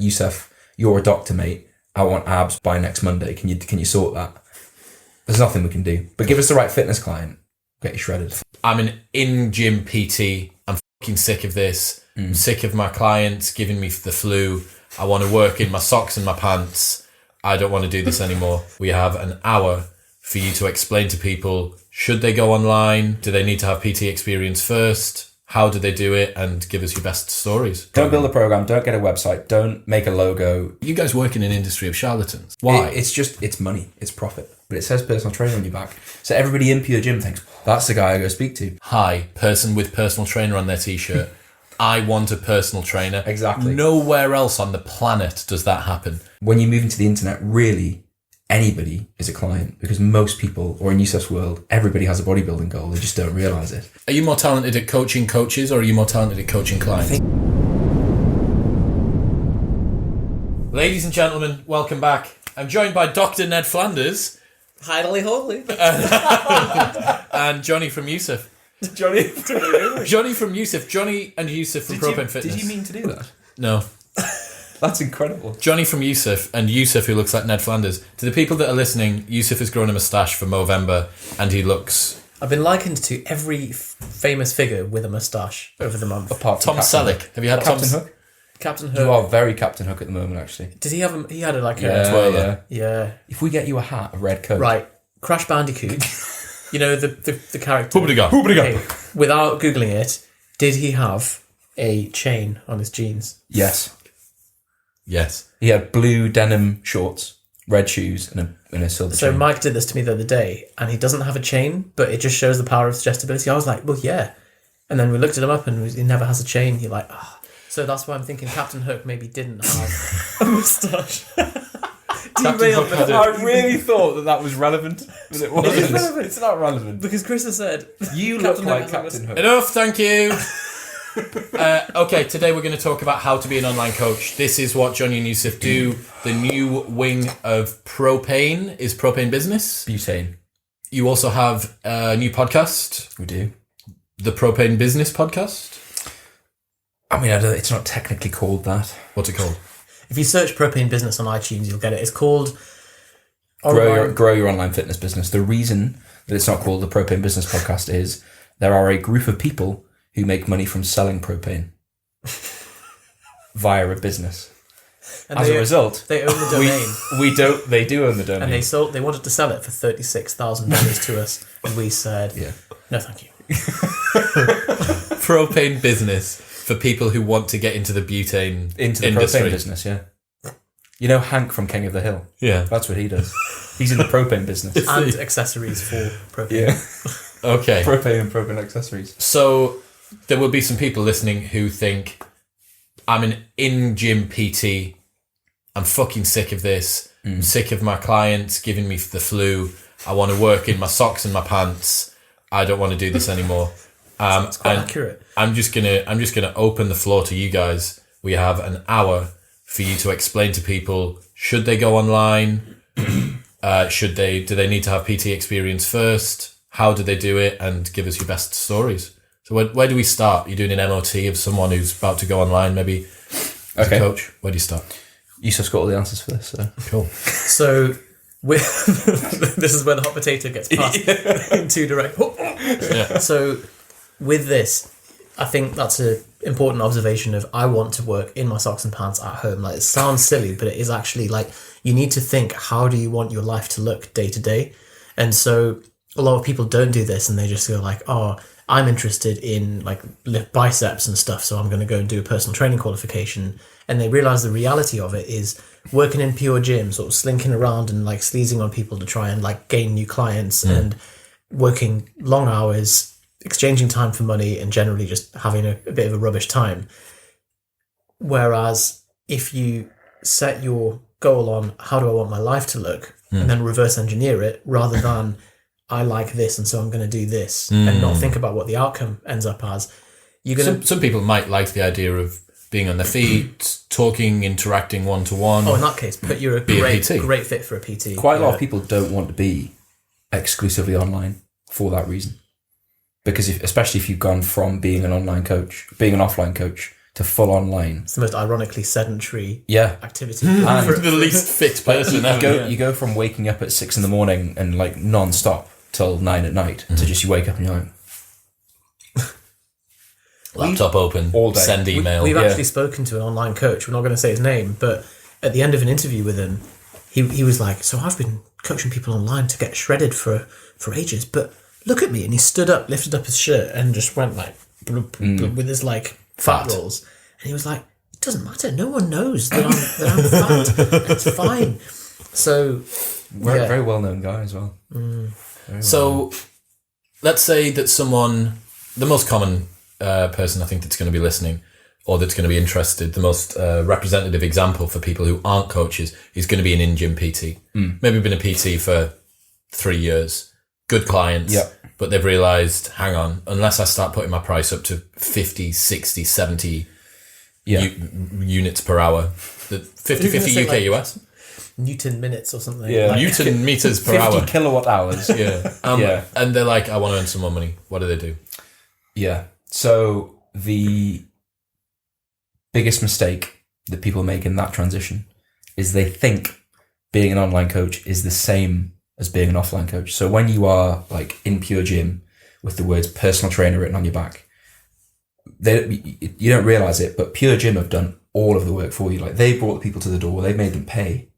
Youssef, you're a doctor, mate. I want abs by next Monday. Can you sort that? There's nothing we can do. But give us the right fitness client. Get you shredded. I'm an in-gym PT. I'm fucking sick of this. I'm sick of my clients giving me the flu. I want to work in my socks and my pants. I don't want to do this anymore. We have an hour for you to explain to people, should they go online? Do they need to have PT experience first? How do they do it? And give us your best stories. Don't build a program. Don't get a website. Don't make a logo. You guys work in an industry of charlatans. Why? It's money. It's profit. But it says personal trainer on your back. So everybody in Pure Gym thinks, that's the guy I go speak to. Hi, person with personal trainer on their t-shirt. I want a personal trainer. Exactly. Nowhere else on the planet does that happen. When you move into the internet, really, anybody is a client, because most people, or in Youssef's world, everybody has a bodybuilding goal. They just don't realise it. Are you more talented at coaching coaches, or are you more talented at coaching clients? Ladies and gentlemen, welcome back. I'm joined by Dr. Ned Flanders. Highly holy. And Johnny from Youssef. Johnny from Youssef. Johnny and Youssef from Propanefitness. Did you mean to do that? No. That's incredible. Johnny from Youssef and Youssef who looks like Ned Flanders. To the people that are listening, Youssef has grown a moustache for Movember and he looks... I've been likened to every famous figure with a moustache over the month. Apart from Tom Selleck. Have you had Captain Hook? Captain Hook. You are very Captain Hook at the moment, actually. Did he have he had a twirler. Yeah. If we get you a hat, a red coat. Right. Crash Bandicoot. You know, the character. Hoobadiga. Okay. Without Googling it, did he have a chain on his jeans? Yes. Yes. He had blue denim shorts, red shoes, and a silver So chain. Mike did this to me the other day, and he doesn't have a chain, but it just shows the power of suggestibility. I was like, well, yeah. And then we looked at him up, and he never has a chain. You're like, ah. Oh. So that's why I'm thinking Captain Hook maybe didn't have a moustache. I really thought that was relevant, but it wasn't. It is relevant. It's not relevant. Because Chris has said... You look like Captain Hook. Enough, thank you. Okay, today we're going to talk about how to be an online coach. This is what Johnny and Youssef do. The new wing of Propane is Propane Business. Butane. You also have a new podcast. We do. The Propane Business Podcast. I mean, it's not technically called that. What's it called? If you search Propane Business on iTunes, you'll get it. It's called... Grow your online fitness business. The reason that it's not called the Propane Business Podcast is there are a group of people who make money from selling propane via a business. And As a result, they own the domain. They do own the domain. And they wanted to sell it for $36,000 to us, and we said, no, thank you. Propane Business for people who want to get into the butane into the industry. Propane business. Yeah, you know Hank from King of the Hill. Yeah, that's what he does. He's in the propane business and accessories for propane. Yeah, okay. Propane and propane accessories. So there will be some people listening who think, I'm an in-gym PT. I'm fucking sick of this. I'm sick of my clients giving me the flu. I want to work in my socks and my pants. I don't want to do this anymore. It's quite accurate. I'm just gonna open the floor to you guys. We have an hour for you to explain to people, should they go online? Do they need to have PT experience first? How do they do it? And give us your best stories. So where do we start? You're doing an MOT of someone who's about to go online, maybe as a coach. Where do you start? Youssef's got all the answers for this. So. Cool. So this is where the hot potato gets passed in two direct. Yeah. So with this, I think that's an important observation of I want to work in my socks and pants at home. Like, it sounds silly, but it is actually like you need to think, how do you want your life to look day to day? And so a lot of people don't do this, and they just go like, oh, I'm interested in like lift biceps and stuff, so I'm going to go and do a personal training qualification. And they realize the reality of it is working in Pure Gym, sort of slinking around and like sleazing on people to try and like gain new clients and working long hours, exchanging time for money, and generally just having a bit of a rubbish time. Whereas if you set your goal on how do I want my life to look and then reverse engineer it rather than I like this and so I'm going to do this and not think about what the outcome ends up as, you're going to... Some people might like the idea of being on their feet, talking, interacting one-to-one. Oh, in that case, you're a great fit for a PT. Quite a lot of people don't want to be exclusively online for that reason. Because especially if you've gone from being an online coach, being an offline coach, to full online. It's the most ironically sedentary Yeah. activity. And The least fit person ever. you go from waking up at 6 a.m. and like non-stop till 9 at night to just you wake up and you're like, Laptop open, all day. send email. We've actually spoken to an online coach. We're not going to say his name, but at the end of an interview with him, he was like, so I've been coaching people online to get shredded for ages, but look at me. And he stood up, lifted up his shirt and just went like, bloop, bloop, with his like fat rolls. And he was like, it doesn't matter. No one knows that I'm fat. It's fine. So, we're a very well-known guy as well. So, let's say that someone, the most common person I think that's going to be listening or that's going to be interested, the most representative example for people who aren't coaches is going to be an in-gym PT. Maybe been a PT for 3 years, good clients, but they've realised, hang on, unless I start putting my price up to 50, 60, 70 units per hour, the 50 UK, like, US? Newton minutes or something. Yeah. Like, Newton meters per 50 hour. kilowatt hours. Yeah. And they're like, I want to earn some more money. What do they do? Yeah. So the biggest mistake that people make in that transition is they think being an online coach is the same as being an offline coach. So when you are like in Pure Gym with the words personal trainer written on your back, you don't realize it, but Pure Gym have done all of the work for you. Like they brought the people to the door, they've made them pay.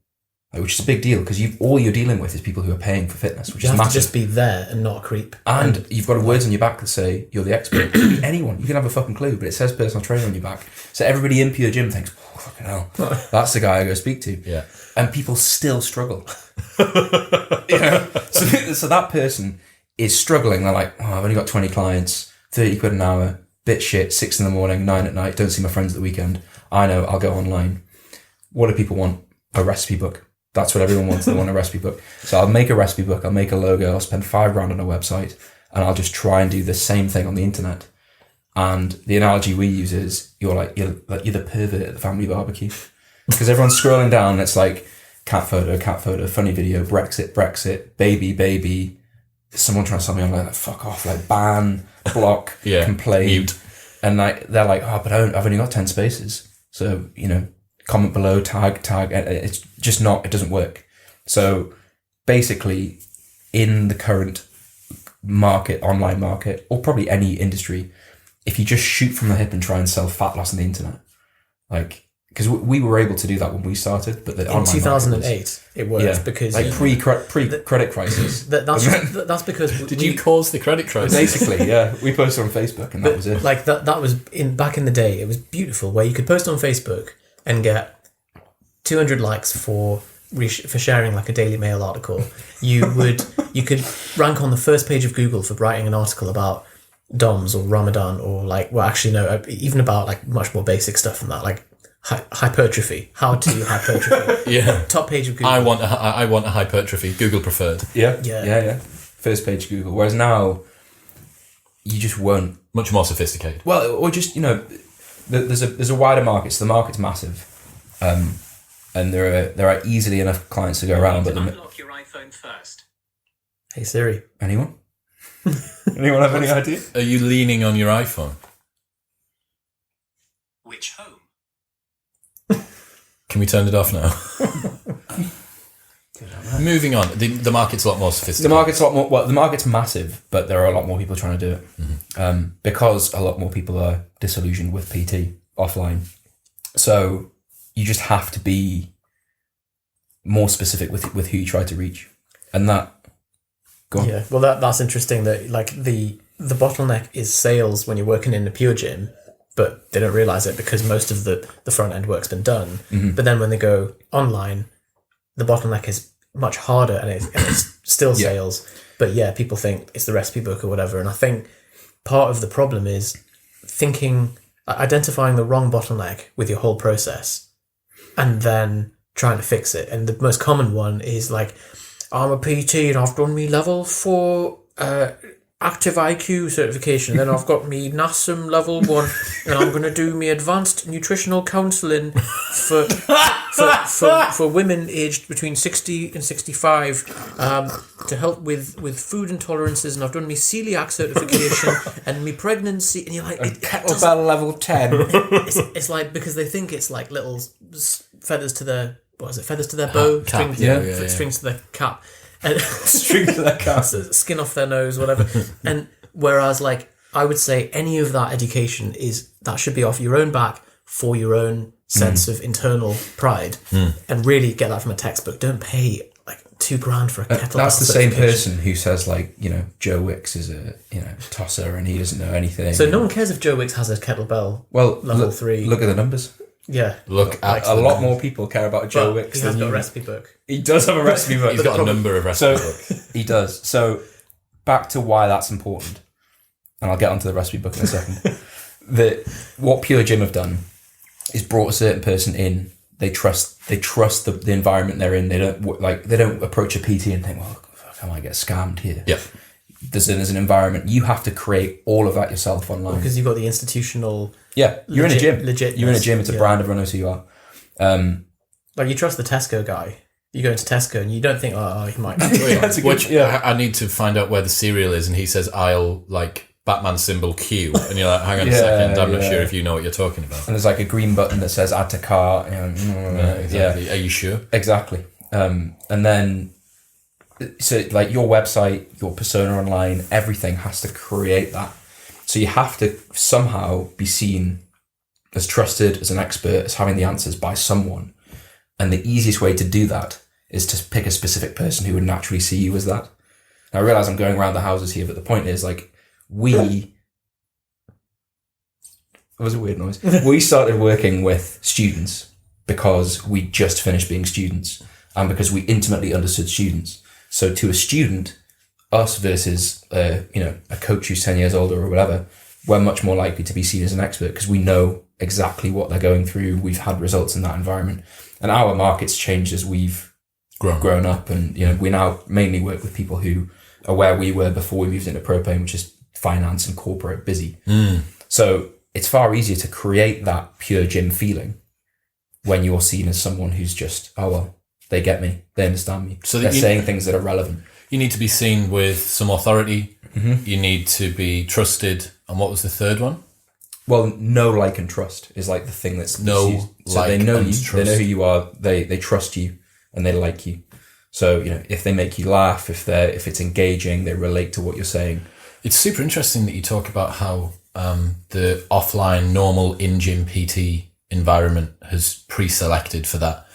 Which is a big deal because all you're dealing with is people who are paying for fitness, which you is have massive. to just be there and not a creep. And you've got words on your back that say you're the expert. It could be anyone. You can have a fucking clue, but it says personal trainer on your back. So everybody in Pure Gym thinks, oh, fucking hell, that's the guy I go speak to. Yeah. And people still struggle. So that person is struggling. They're like, oh, I've only got 20 clients, 30 quid an hour, bit shit, 6 in the morning, 9 at night, don't see my friends at the weekend. I know, I'll go online. What do people want? A recipe book. That's what everyone wants. They want a recipe book. So I'll make a recipe book. I'll make a logo. I'll spend $5,000 on a website and I'll just try and do the same thing on the internet. And the analogy we use is you're the pervert at the family barbecue because everyone's scrolling down and it's like cat photo, funny video, Brexit, baby, someone trying to sell me on like fuck off, like ban, block, complain. Mute. And like, they're like, oh, but I've only got 10 spaces. So, comment below, tag. It's just not, it doesn't work. So basically in the current market, online market, or probably any industry, if you just shoot from the hip and try and sell fat loss on the internet, like, because we were able to do that when we started, but in 2008 it worked because like pre-credit crisis. That's because Did you cause the credit crisis? Basically, yeah, we posted on Facebook and that was it. Like that was back in the day. It was beautiful where you could post on Facebook and get 200 likes for sharing like a Daily Mail article. You could rank on the first page of Google for writing an article about DOMs or Ramadan or like, well, actually no, even about like much more basic stuff than that, like hypertrophy, how to hypertrophy. Yeah. Top page of Google. I want a hypertrophy. Google preferred. Yeah. First page Google. Whereas now, you just won't. Much more sophisticated. Well, or just there's a wider market. So the market's massive, and there are easily enough clients to go around. But unlock your iPhone first. Hey Siri. Anyone? Anyone have any idea? Are you leaning on your iPhone? Which home? Can we turn it off now? Moving on. The market's a lot more sophisticated. The market's massive, but there are a lot more people trying to do it because a lot more people are disillusioned with PT offline. So you just have to be more specific with who you try to reach, and that. Go on. Yeah, well, that's interesting. That like the bottleneck is sales when you're working in a Pure Gym, but they don't realize it because most of the front end work's been done. Mm-hmm. But then when they go online, the bottleneck is much harder, and it's still sales. But yeah, people think it's the recipe book or whatever. And I think part of the problem is identifying the wrong bottleneck with your whole process, and then trying to fix it. And the most common one is like, I'm a PT and I've done me level 4 active IQ certification. Then I've got me NASM level 1, and I'm going to do me advanced nutritional counselling for women aged between 60 and 65 to help with food intolerances. And I've done me celiac certification and me pregnancy. And you're like, kettlebell level 10. It's like, because they think it's like little feathers to their, what is it? Feathers to their bow, Cap, strings to their cap. And Strings to their cap. skin off their nose, whatever. And whereas, like, I would say any of that education that should be off your own back for your own sense of internal pride, and really get that from a textbook. Don't pay like $2,000 for a kettlebell. That's the same person who says, like, Joe Wicks is a tosser and he doesn't know anything. So no one cares if Joe Wicks has a kettlebell. Well, level 3. Look at the numbers. Yeah, Look at A lot more people care about Joe but Wicks he has than got a you. recipe book. He does have a recipe book. He's got a number of recipe So books. he does. So back to why that's important, and I'll get onto the recipe book in a second. What Pure Gym have done is brought a certain person in. They trust the environment they're in. They don't approach a PT and think, well, I might get scammed here. Yep. There's an environment. You have to create all of that yourself online. Because you've got the institutional. Yeah, you're in a gym. Legit. You're in a gym. It's a brand. Everyone knows who you are. Like, you trust the Tesco guy. You go into Tesco and you don't think, oh, he might. That's a good- Which I need to find out where the cereal is, and he says aisle like Batman symbol Q, and you're like, hang on a second, I'm not sure if you know what you're talking about. And there's like a green button that says add to cart. Exactly. Are you sure? Exactly. And then, so like your website, your persona online, everything has to create that. So you have to somehow be seen as trusted, as an expert, as having the answers by someone. And the easiest way to do that is to pick a specific person who would naturally see you as that. Now, I realize I'm going around the houses here, but the point is, like, it was a weird noise. We started working with students because we just finished being students and because we intimately understood students. So to a student, us versus a coach who's 10 years older or whatever, we're much more likely to be seen as an expert because we know exactly what they're going through. We've had results in that environment, and our market's changed as we've grown up. And we now mainly work with people who are where we were before we moved into Propane, which is finance and corporate busy. So it's far easier to create that Pure Gym feeling when you're seen as someone who's just, oh well, they get me, they understand me, so they're saying things that are relevant. You need to be seen with some authority. You need to be trusted. And what was the third one? Well, know, like, and trust is like the thing that's know, so like, they know and you, trust. they know who you are, they trust you, and they like you. So if they make you laugh, if it's engaging, they relate to what you're saying. It's super interesting that you talk about how the offline normal in-gym PT environment has pre-selected for that.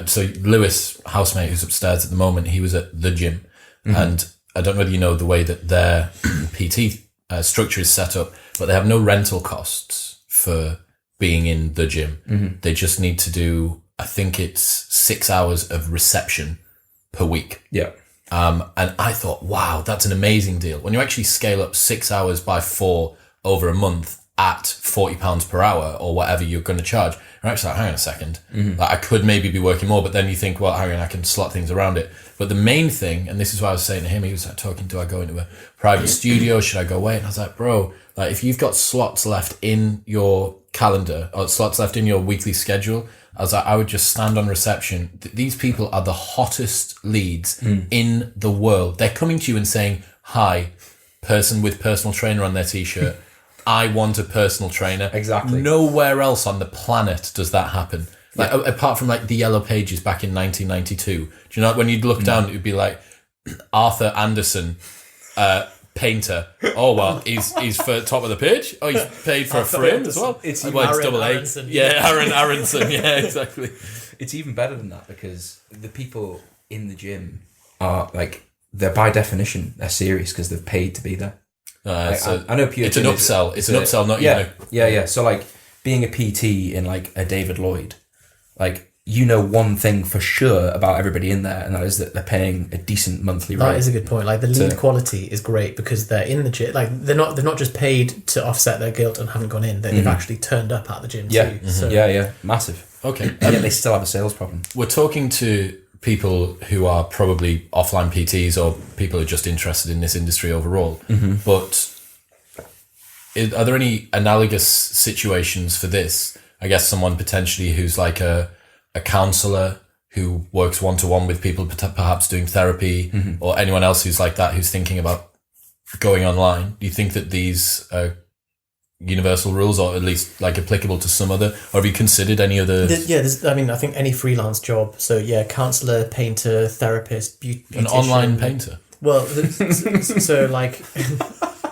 So Lewis, housemate who's upstairs at the moment, he was at the gym, and I don't know whether you know the way that their PT structure is set up, but they have no rental costs for being in the gym. They just need to do, I think it's 6 hours of reception per week. Yeah. And I thought, wow, that's an amazing deal. When you actually scale up 6 hours by 4 over a month at £40 per hour or whatever you're going to charge, you're actually like, hang on a second. Like, I could maybe be working more, but then you think, well, hang on, I can slot things around it. But the main thing, and this is what I was saying to him, he was like talking, do I go into a private studio? Should I go away? And I was like, bro, like, if you've got slots left in your calendar or slots left in your weekly schedule, I was like, I would just stand on reception. These people are the hottest leads in the world. They're coming to you and saying, hi, person with personal trainer on their t-shirt. I want a personal trainer. Exactly. Nowhere else on the planet does that happen. Like, apart from like the Yellow Pages back in 1992. Do you know, when you'd look down, it would be like Arthur Anderson, painter. Oh, well, he's for top of the page. Oh, he's paid for a frame as well. It's double A. Aronson. Yeah, Aaron Aronson. Yeah, exactly. It's even better than that because the people in the gym are like, they're by definition, they're serious because they've paid to be there. I know Pure it's an Gym upsell. It's an upsell, not yeah, even yeah. So like being a PT in like a David Lloyd, like, one thing for sure about everybody in there, and that is that they're paying a decent monthly rate. That is a good point. Like, the lead quality is great because they're in the gym. Like, they're not just paid to offset their guilt and haven't gone in. They've actually turned up at the gym too. So. Yeah, massive. Okay. And yet they still have a sales problem. We're talking to people who are probably offline PTs or people who are just interested in this industry overall. But are there any analogous situations for this? I guess someone potentially who's like a counsellor who works one-to-one with people, perhaps doing therapy, or anyone else who's like that, who's thinking about going online. Do you think that these are universal rules, or at least like applicable to some other, or have you considered any other? I think any freelance job. So counsellor, painter, therapist, beautician. An online painter? Well, so like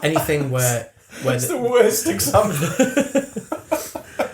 anything where It's the worst example.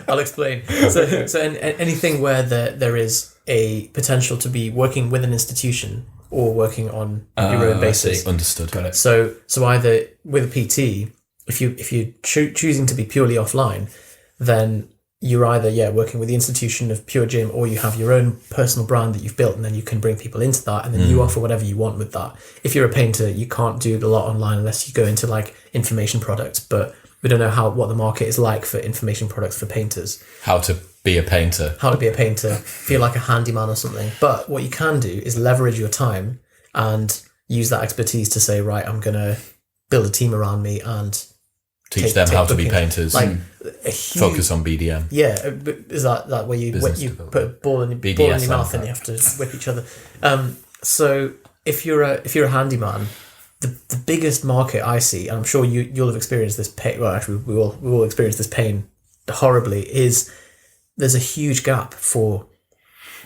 I'll explain. So anything where there is a potential to be working with an institution or working on your own basis. Understood. Got it. So either with a PT, if you're choosing to be purely offline, then you're either working with the institution of Pure Gym, or you have your own personal brand that you've built, and then you can bring people into that, and then you offer whatever you want with that. If you're a painter, you can't do a lot online unless you go into like information products, but we don't know what the market is like for information products for painters. How to be a painter. Feel like a handyman or something. But what you can do is leverage your time and use that expertise to say, right, I'm going to build a team around me and teach them how to be painters. Like focus on BDM. Yeah, but is that where you put a ball in your mouth and you have to whip each other? So if you're a handyman, the biggest market I see, and I'm sure you'll have experienced this pain. Well, actually, we will experience this pain horribly. Is there's a huge gap for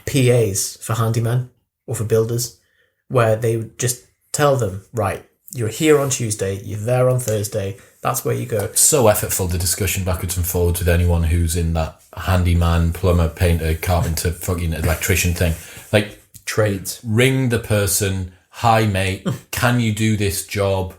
PAs for handymen or for builders, where they would just tell them, right, you're here on Tuesday, you're there on Thursday. That's where you go. So effortful, the discussion backwards and forwards with anyone who's in that handyman, plumber, painter, carpenter, fucking electrician thing. Like, trades. Ring the person. Hi, mate. Can you do this job?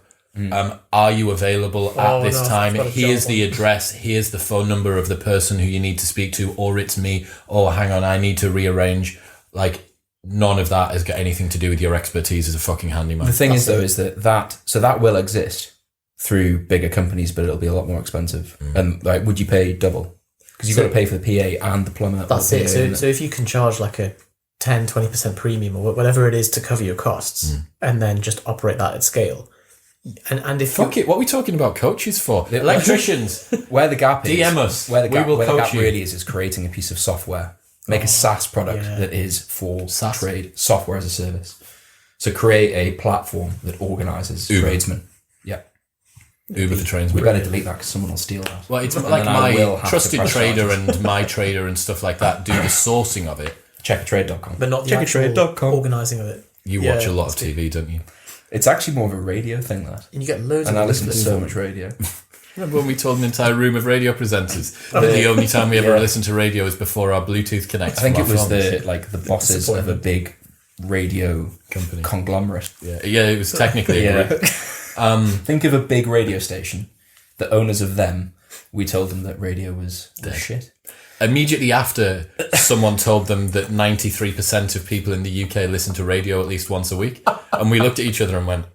Are you available at this time? Here's the address. Here's the phone number of the person who you need to speak to, or it's me. Oh, hang on, I need to rearrange. Like, none of that has got anything to do with your expertise as a fucking handyman. The thing is, though, is that will exist through bigger companies, but it'll be a lot more expensive. And like, would you pay double? Because you've got to pay for the PA and the plumber. That's it. So if you can charge like a 10-20% premium or whatever it is to cover your costs, and then just operate that at scale. And if what are we talking about coaches for? Electricians. Where the gap is, DM us. Where the gap you. really is creating a piece of software. Make a SaaS product that is for trade, software as a service. So create a platform that organises tradesmen. Yeah. Uber for tradesmen. We better delete that because someone will steal that. Well, it's like my Trusted Trader and My Trader and stuff like that do the sourcing of it. Checkatrade.com. But not the actual organising of it. You watch a lot of TV, don't you? It's actually more of a radio thing, that. And you get loads and of I listen to so much radio. Remember when we told an entire room of radio presenters that the only time we ever listen to radio is before our Bluetooth connects? I think it was the bosses of a big radio company conglomerate. Yeah, it was technically a group. Think of a big radio station. The owners of them, we told them that radio was shit. Immediately after, someone told them that 93% of people in the UK listen to radio at least once a week, and we looked at each other and went,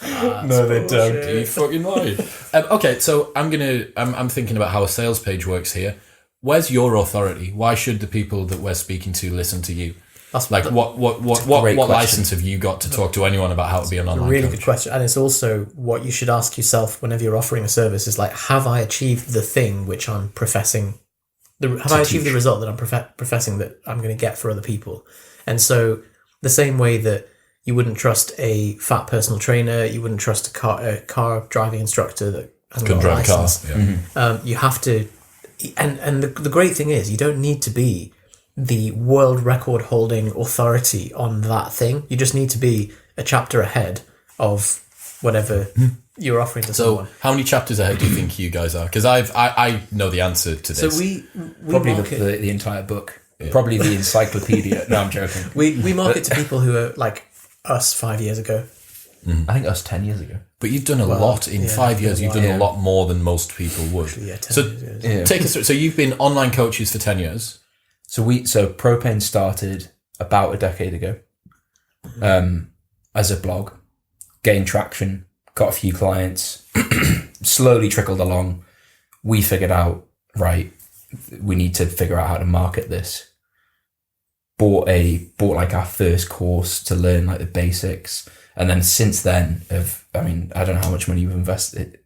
"No, they don't. You fucking lie." Okay, so I'm thinking about how a sales page works here. Where's your authority? Why should the people that we're speaking to listen to you? That's like what license have you got to talk to anyone about how to be an online really coach? Good question. And it's also what you should ask yourself whenever you're offering a service is like, have I achieved the thing which I'm professing? Have I achieved the result that I'm professing that I'm going to get for other people? And so the same way that you wouldn't trust a fat personal trainer, you wouldn't trust a car driving instructor that hasn't got a license. You have to, and the great thing is you don't need to be the world record holding authority on that thing. You just need to be a chapter ahead of whatever you're offering to someone. So how many chapters ahead do you think you guys are? Because I know the answer to this. So we probably the entire book. Yeah. Probably the encyclopedia. No, I'm joking. We market to people who are like us 5 years ago. I think us 10 years ago. But you've done a lot in 5 years. You've done a lot more than most people would. Take us through. So you've been online coaches for 10 years. So Propane started about a decade ago as a blog, gained traction, got a few clients, slowly trickled along. We figured out, right, we need to figure out how to market this. bought like our first course to learn like the basics, and then since then, I don't know how much money you've invested.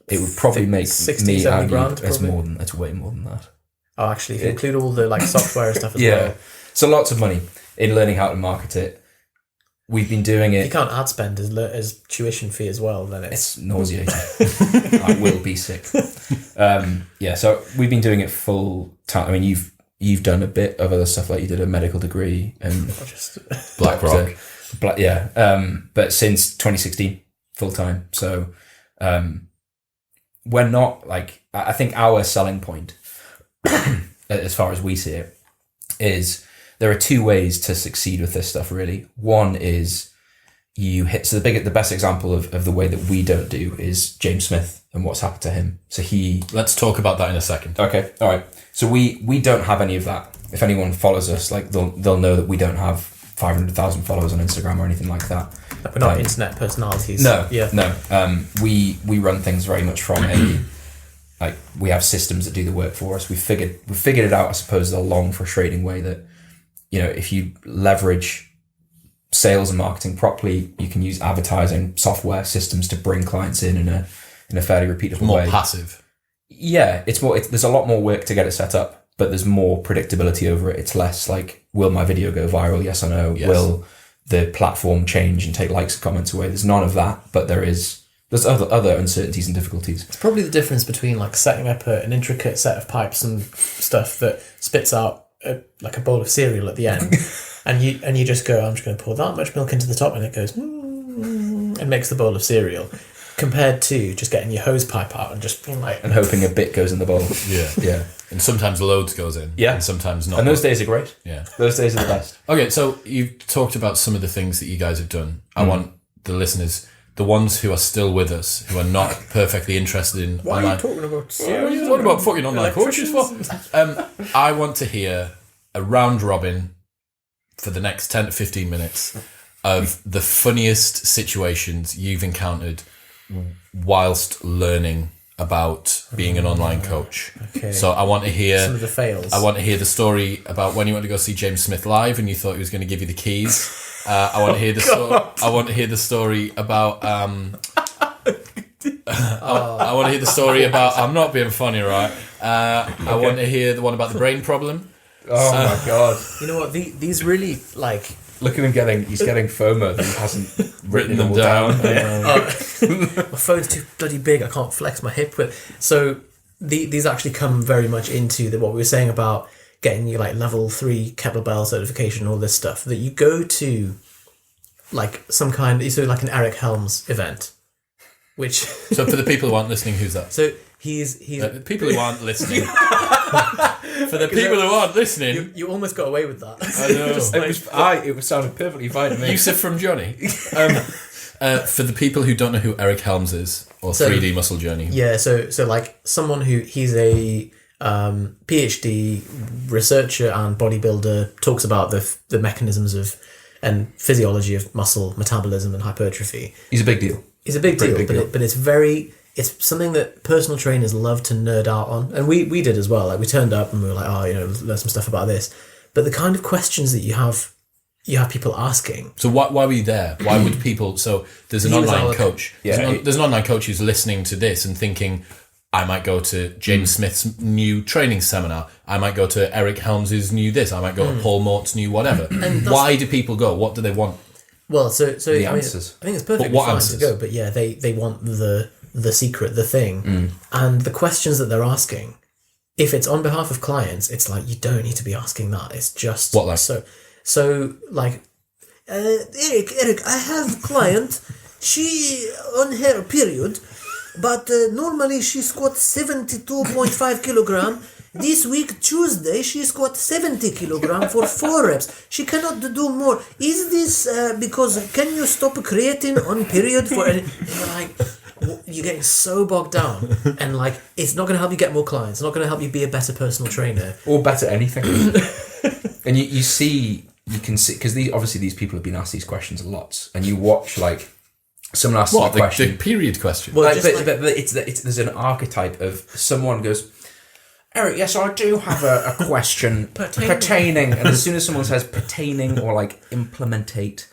It would probably make 60, me 70 argue grand, it's way more than that. Oh, actually, if you include all the like software and stuff as Yeah, well. so lots of money in learning how to market it. We've been doing If it. you can't ad spend as tuition fee as well, then it's It's nauseating. I will be sick. So we've been doing it full time. I mean, you've done a bit of other stuff, like you did a medical degree and just BlackRock. but since 2016, full time. So we're not like, I think our selling point, as far as we see it, is there are two ways to succeed with this stuff, really. One is the best example of the way that we don't do is James Smith and what's happened to him. So Let's talk about that in a second. okay, all right. So we don't have any of that. If anyone follows us, like they'll know that we don't have 500,000 followers on Instagram or anything like that. we're not internet personalities. No, Yeah. no. We run things very much from we have systems that do the work for us. We figured it out, I suppose, the long, frustrating way that, if you leverage sales and marketing properly, you can use advertising software systems to bring clients in a fairly repeatable More way. passive. Yeah, there's a lot more work to get it set up, but there's more predictability over it. It's less like, will my video go viral? Yes or no? Yes. Will the platform change and take likes and comments away? There's none of that, but there's other uncertainties and difficulties. It's probably the difference between like setting up an intricate set of pipes and stuff that spits out like a bowl of cereal at the end, and you just go, I'm just going to pour that much milk into the top, and it goes and makes the bowl of cereal, compared to just getting your hose pipe out and just being like, And hoping a bit goes in the bowl. Yeah. Yeah. And sometimes loads goes in. Yeah. And sometimes not. And those days are great. Yeah. Those days are the best. Okay, so you've talked about some of the things that you guys have done. I want the listeners, the ones who are still with us, who are not perfectly interested in online. talking about What about fucking online coaches for? I want to hear a round robin for the next 10 to 15 minutes of the funniest situations you've encountered whilst learning about being an online coach. Okay. So I want to hear some of the fails. I want to hear the story about when you went to go see James Smith live and you thought he was going to give you the keys. I want to hear I want to hear the story about. I want to hear the story about. I'm not being funny, right? I want to hear the one about the brain problem. Oh my God. You know what? These really like. Look at him he's getting FOMO that he hasn't written them all down. down. My phone's too bloody big. I can't flex my hip with. So these actually come very much into what we were saying about getting you like level 3 kettlebell certification, all this stuff. That you go to like some kind, so like an Eric Helms event, which. So for the people who aren't listening, who's that? So he's People who aren't listening. For the people who aren't listening, you almost got away with that. I know. It sounded perfectly fine to me. Yusuf from Johnny. For the people who don't know who Eric Helms is, or 3D Muscle Journey. Yeah, so like someone he's a PhD researcher and bodybuilder, talks about the mechanisms of and physiology of muscle metabolism and hypertrophy. He's a big deal. It's a big deal, big deal. but it's something that personal trainers love to nerd out on, and we did as well. Like we turned up and we were like, learn some stuff about this. But the kind of questions that you have people asking. So why were you there? Why would people? So there's an online coach. Yeah, there's an online coach who's listening to this and thinking, I might go to James Smith's new training seminar. I might go to Eric Helms's new this. I might go to Paul Mort's new whatever. Why do people go? What do they want? Well, so the answers. I think it's perfectly What fine answers? to go, but yeah, they want the secret, the thing, and the questions that they're asking. If it's on behalf of clients, it's like you don't need to be asking that. It's just What, like? so like Eric, I have a client. She on her period, but normally she squats 72.5 kilogram. This week, Tuesday, she squat 70 kilogram for 4 reps. She cannot do more. Is this because, can you stop creatine on period for... And you're like, you're getting so bogged down. And like, it's not going to help you get more clients. It's not going to help you be a better personal trainer. Or better anything. And you can see, because these people have been asked these questions a lot. And you watch, like, someone asks a question. The period question. Well, But there's an archetype of someone goes, Eric, yes, I do have a question pertaining. And as soon as someone says pertaining or like implementate,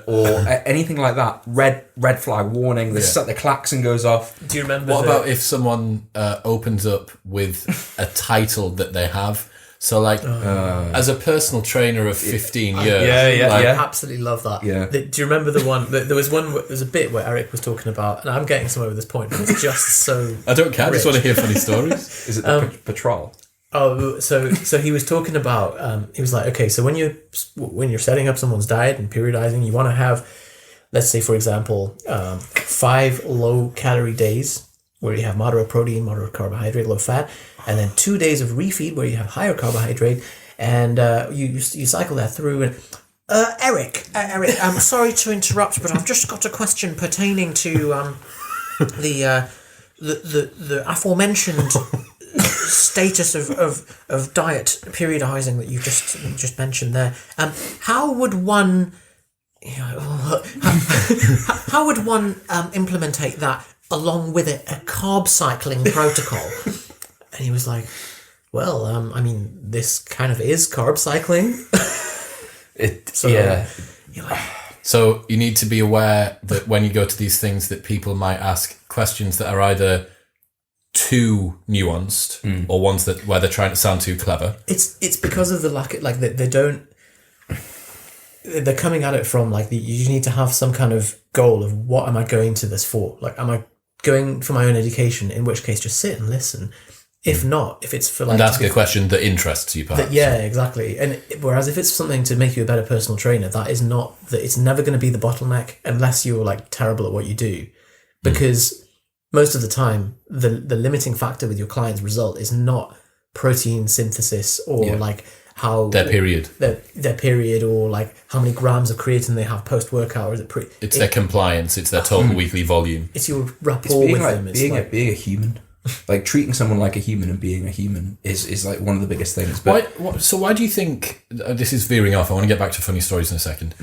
or anything like that, red flag warning. The klaxon goes off. Do you remember? What about if someone opens up with a title that they have? So, like, as a personal trainer of 15 years, I absolutely love that. Yeah. Do you remember the one? There was a bit where Eric was talking about, and I'm getting somewhere with this point, but it's just so. I don't care. I just rich. want to hear funny stories. Is it the patrol? Oh, so he was talking about. He was like, okay, so when you're setting up someone's diet and periodizing, you want to have, let's say, for example, 5 low-calorie days where you have moderate protein, moderate carbohydrate, low fat, and then 2 days of refeed where you have higher carbohydrate, and you cycle that through. And Eric, I'm sorry to interrupt, but I've just got a question pertaining to the aforementioned status of diet periodizing that you just mentioned there. How would one implementate that along with a carb cycling protocol? And he was like, well, I mean, this kind of is carb cycling. So you need to be aware that when you go to these things that people might ask questions that are either too nuanced or ones that where they're trying to sound too clever. It's because of the lack of, like, they don't. They're coming at it from like you need to have some kind of goal of what am I going to this for? Like, am I going for my own education? In which case, just sit and listen. If not, if it's for like... And ask a question that interests you, perhaps. Exactly. And whereas if it's something to make you a better personal trainer, that is not... It's never going to be the bottleneck unless you're like terrible at what you do. Because most of the time, the limiting factor with your client's result is not protein synthesis or like how... Their period. Their period, or like how many grams of creatine they have post-workout, or is it It's their compliance, it's their total weekly volume. It's your rapport with them. It's being a human. Like, treating someone like a human and being a human is like one of the biggest things. But why do you think this is veering off? I want to get back to funny stories in a second.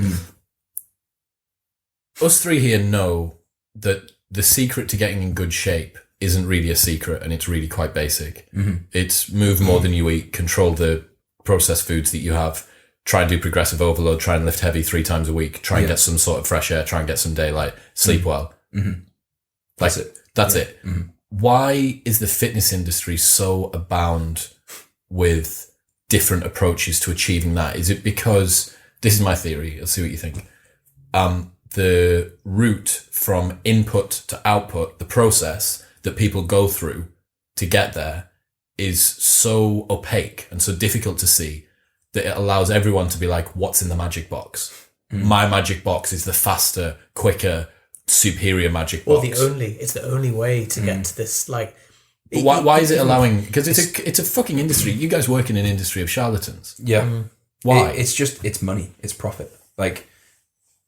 Us three here know that the secret to getting in good shape isn't really a secret, and it's really quite basic. It's move more than you eat, control the processed foods that you have, try and do progressive overload, try and lift heavy 3 times a week, try and get some sort of fresh air, try and get some daylight, sleep well. That's it. Why is the fitness industry so abound with different approaches to achieving that? Is it because, this is my theory, I'll see what you think, the route from input to output, the process that people go through to get there is so opaque and so difficult to see that it allows everyone to be like, what's in the magic box? My magic box is the faster, quicker, superior magic box. It's the only way to get to this, like... Why is it allowing... Because it's a fucking industry. You guys work in an industry of charlatans. Yeah. Why? It's money. It's profit. Like,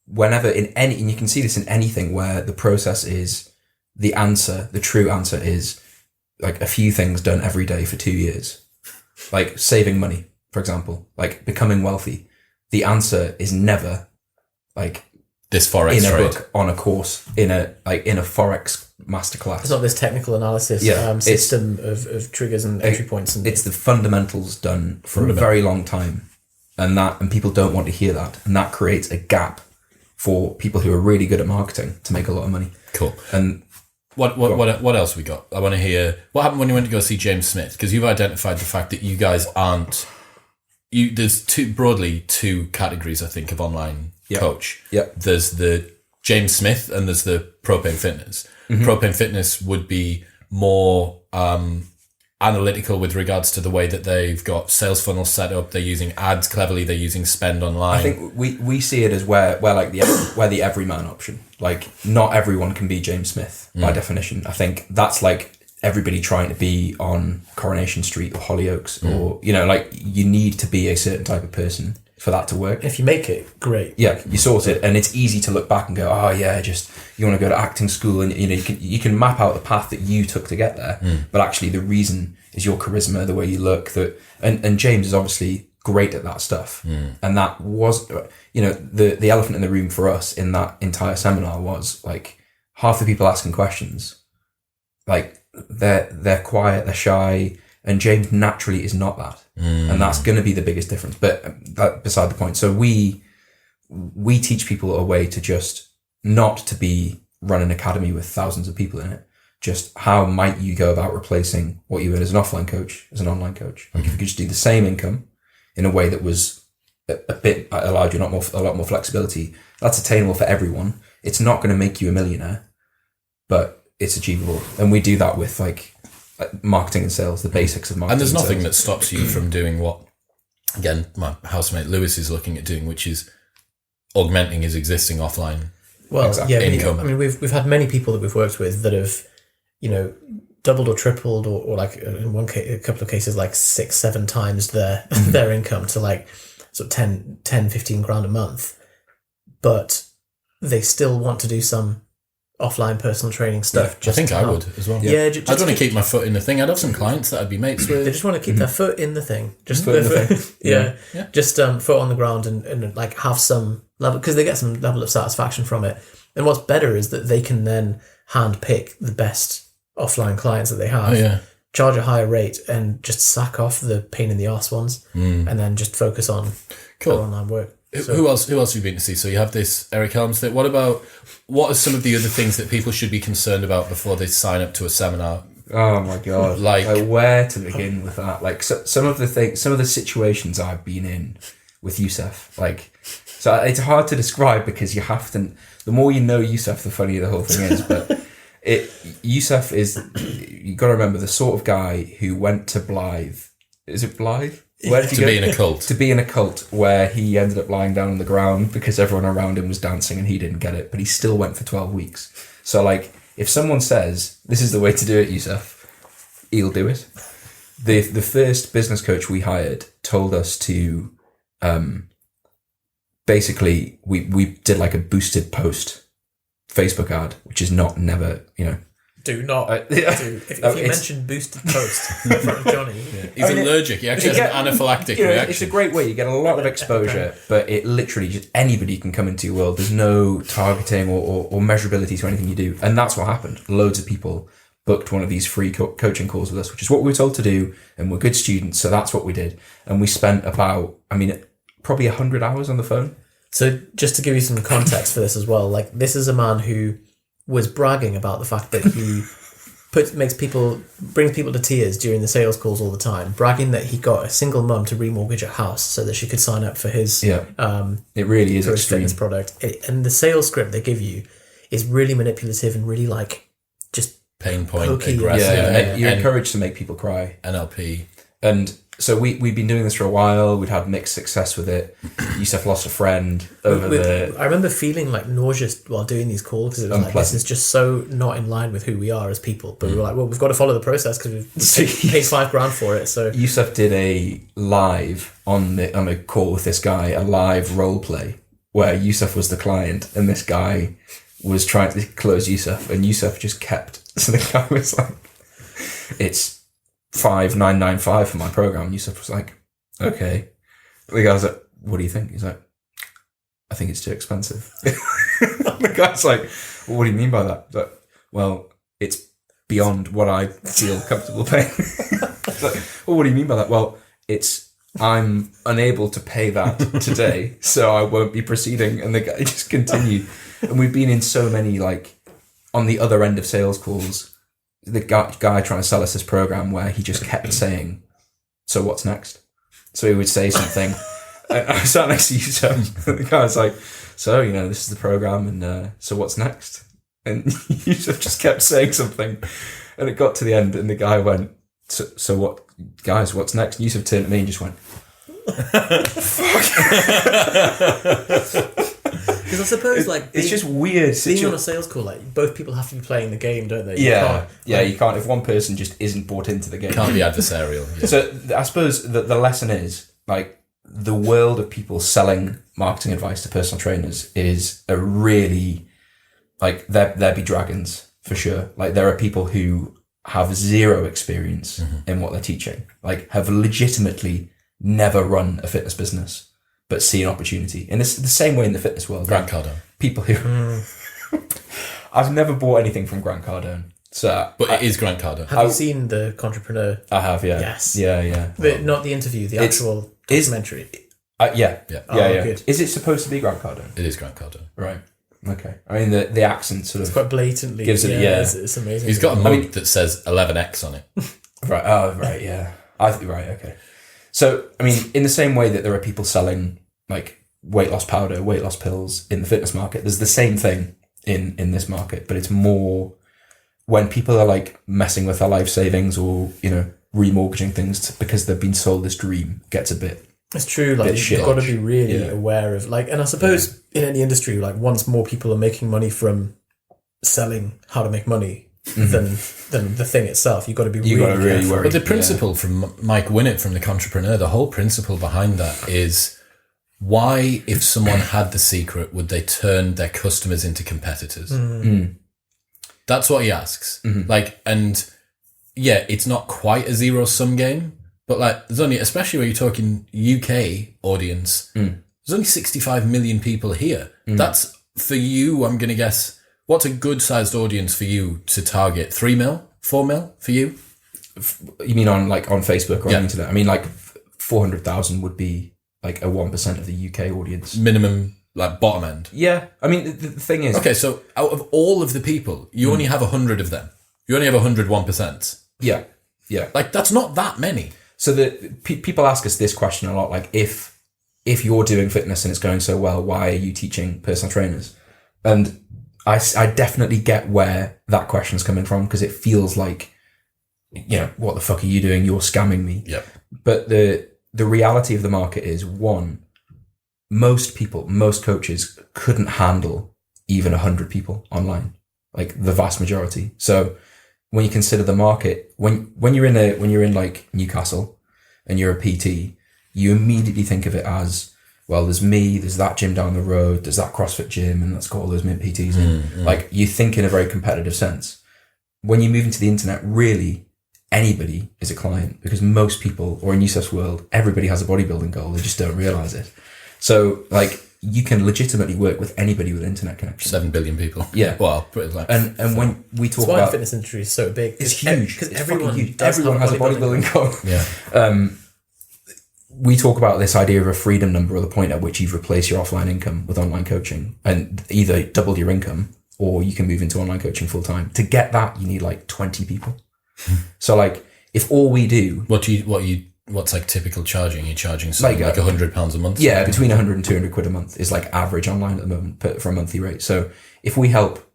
whenever and you can see this in anything where the process is the true answer is like a few things done every day for 2 years. Like saving money, for example, like becoming wealthy. The answer is never like this forex in a trade. book, on a course, in a forex masterclass. It's not this technical analysis system of triggers and entry points. And it's the fundamentals done for a very long time, and people don't want to hear that, and that creates a gap for people who are really good at marketing to make a lot of money. Cool. And what else we got? I want to hear what happened when you went to go see James Smith, because you've identified the fact that you guys aren't. There's two categories, I think, of online coach. Yeah. There's the James Smith and there's the Propanefitness. Propanefitness would be more analytical with regards to the way that they've got sales funnels set up. They're using ads cleverly. They're using spend online. I think we see it as where the everyman option. Like, not everyone can be James Smith by definition. I think that's like everybody trying to be on Coronation Street or Hollyoaks, or like you need to be a certain type of person for that to work. If you make it, great. Yeah, you sort it, and it's easy to look back and go, oh yeah, just you want to go to acting school, and you can map out the path that you took to get there. But actually, the reason is your charisma, the way you look. And James is obviously great at that stuff, and that was the elephant in the room for us in that entire seminar was like half the people asking questions, like they're quiet, they're shy, And James naturally is not that. And that's going to be the biggest difference. But that beside the point. So we teach people a way to just not to be run an academy with thousands of people in it. Just how might you go about replacing what you earn as an offline coach as an online coach? Like if you could just do the same income in a way that was a bit allowed you a lot more flexibility, that's attainable for everyone. It's not going to make you a millionaire, but it's achievable. And we do that with like marketing and sales, the basics of marketing. And there's nothing sales. that stops you from doing what, again, my housemate Lewis is looking at doing, which is augmenting his existing offline income. I mean, we've had many people that we've worked with that have, doubled or tripled or like in one case, a couple of cases, like 6-7 times their income to like sort of 10-15 grand a month. But they still want to do some offline personal training stuff. I think I would as well. Yeah, I'd want to keep my foot in the thing. I'd have some clients that I'd be mates with. They just want to keep their foot in the thing. Just Foot in the thing. Yeah. Just foot on the ground and like have some level, because they get some level of satisfaction from it. And what's better is that they can then hand pick the best offline clients that they have, charge a higher rate, and just sack off the pain in the arse ones, and then just focus on their online work. So, who else have you been to see? So you have this Eric Helms thing. What are some of the other things that people should be concerned about before they sign up to a seminar? Oh my God. Like where to begin with that? Like some of the situations I've been in with Youssef, so it's hard to describe because you have to, the more you know Youssef, the funnier the whole thing is, but Youssef is, you got to remember, the sort of guy who went to Blythe. Is it Blythe? Where did to be in a cult. To be in a cult where he ended up lying down on the ground because everyone around him was dancing and he didn't get it, but he still went for 12 weeks. So if someone says, this is the way to do it, Youssef, he'll do it. The first business coach we hired told us to, basically, we did like a boosted post Facebook ad, which is never. do not. If you mention boosted post in front of Johnny, he's allergic. He actually has an anaphylactic reaction. It's a great way. You get a lot of exposure, but it literally just anybody can come into your world. There's no targeting or measurability to anything you do, and that's what happened. Loads of people booked one of these free coaching calls with us, which is what we were told to do, and we're good students, so that's what we did. And we spent probably 100 hours on the phone. So just to give you some context for this as well, this is a man who was bragging about the fact that he brings people to tears during the sales calls all the time, bragging that he got a single mum to remortgage a house so that she could sign up for his it really is for his extreme fitness product. And the sales script they give you is really manipulative and really just pain point, pokey, aggressive. You're encouraged to make people cry. NLP. And so we've been doing this for a while. We'd had mixed success with it. Youssef lost a friend I remember feeling nauseous while doing these calls because it was this is just so not in line with who we are as people. But we were well, we've got to follow the process because we've paid $5,000 for it. So Youssef did a live on a call with this guy, a live role play where Youssef was the client and this guy was trying to close Youssef, and Youssef just kept. So the guy was like, "It's $5,995 for my program." And Youssef was like, "Okay." The guy's like, "What do you think?" He's like, "I think it's too expensive." The guy's like, "Well, what do you mean by that?" He's like, "Well, it's beyond what I feel comfortable paying." He's like, "Well, what do you mean by that?" "Well, I'm unable to pay that today, so I won't be proceeding." And the guy just continued. And we've been in so many, on the other end of sales calls, the guy trying to sell us this program where he just kept saying, "So what's next?" So he would say something. I sat next to you, so the guy was like, "So, this is the program, and so what's next?" And Youssef just kept saying something. And it got to the end, and the guy went, so what, guys, what's next? And Youssef turned to me and just went, "Fuck." Because I suppose it's just weird. Being on a sales call, both people have to be playing the game, don't they? You can't. If one person just isn't bought into the game, Can't be adversarial. Yeah. So I suppose the lesson is the world of people selling marketing advice to personal trainers is a really there be dragons for sure. There are people who have zero experience in what they're teaching, have legitimately never run a fitness business, but see an opportunity. And it's the same way in the fitness world. Grant Cardone. People who... I've never bought anything from Grant Cardone. So, But it is Grant Cardone. Have you seen the Entrepreneur? I have, yeah. Yes. Yeah. Not the interview, the actual documentary. Yeah. Oh, good. Is it supposed to be Grant Cardone? It is Grant Cardone. Right. Okay. I mean, the accent sort It's of... quite blatantly. Gives it- It's amazing. He's got a mug that says 11X on it. Right. Oh, right. Yeah. Right. Okay. So, I mean, in the same way that there are people selling like weight loss powder, weight loss pills in the fitness market, there's the same thing in this market, but it's more when people are like messing with their life savings or, remortgaging things because they've been sold this dream gets a bit. It's true. Like you've got to be really aware of and I suppose in any industry, like once more people are making money from selling how to make money than the thing itself, you've got to be really careful. worry. But the principle from Mike Winnett from The Entrepreneur, the whole principle behind that is why, if someone had the secret, would they turn their customers into competitors? That's what he asks. It's not quite a zero-sum game, but like there's only, especially when you're talking UK audience, there's only 65 million people here. That's for you, I'm going to guess, what's a good-sized audience for you to target? 3 mil? 4 mil for you? You mean on Facebook or on the internet? I mean, like 400,000 would be like a 1% of the UK audience. Minimum, like bottom end. Yeah. I mean, the thing is... Okay, so out of all of the people, you only have 100 of them. You only have 100 1%. Yeah. Like, that's not that many. So people ask us this question a lot, like, if you're doing fitness and it's going so well, why are you teaching personal trainers? And I definitely get where that question's coming from, because it feels like, what the fuck are you doing? You're scamming me. Yep. But the reality of the market is, one, most coaches couldn't handle even 100 people online, like the vast majority. So when you consider the market, when you're in like Newcastle and you're a PT, you immediately think of it as, well, there's me, there's that gym down the road, there's that CrossFit gym, and that's got all those mint PTs in. Like, you think in a very competitive sense. When you move into the internet, really, anybody is a client, because most people, or in USEF's world, everybody has a bodybuilding goal. They just don't realize it. So, like, you can legitimately work with anybody with an internet connection. 7 billion people. Yeah. Well, like, and when we talk That's why about the fitness industry is so big. it's huge. Because It's everyone fucking huge. does Everyone have has a bodybuilding goal. yeah. We talk about this idea of a freedom number, or the point at which you've replaced your offline income with online coaching, and either doubled your income or you can move into online coaching full time. To get that, you need like 20 people. So like, if all we do, What's like typical charging? You're charging something like £100 a month? Yeah, between 100 and 200 quid a month is like average online at the moment for a monthly rate. So if we help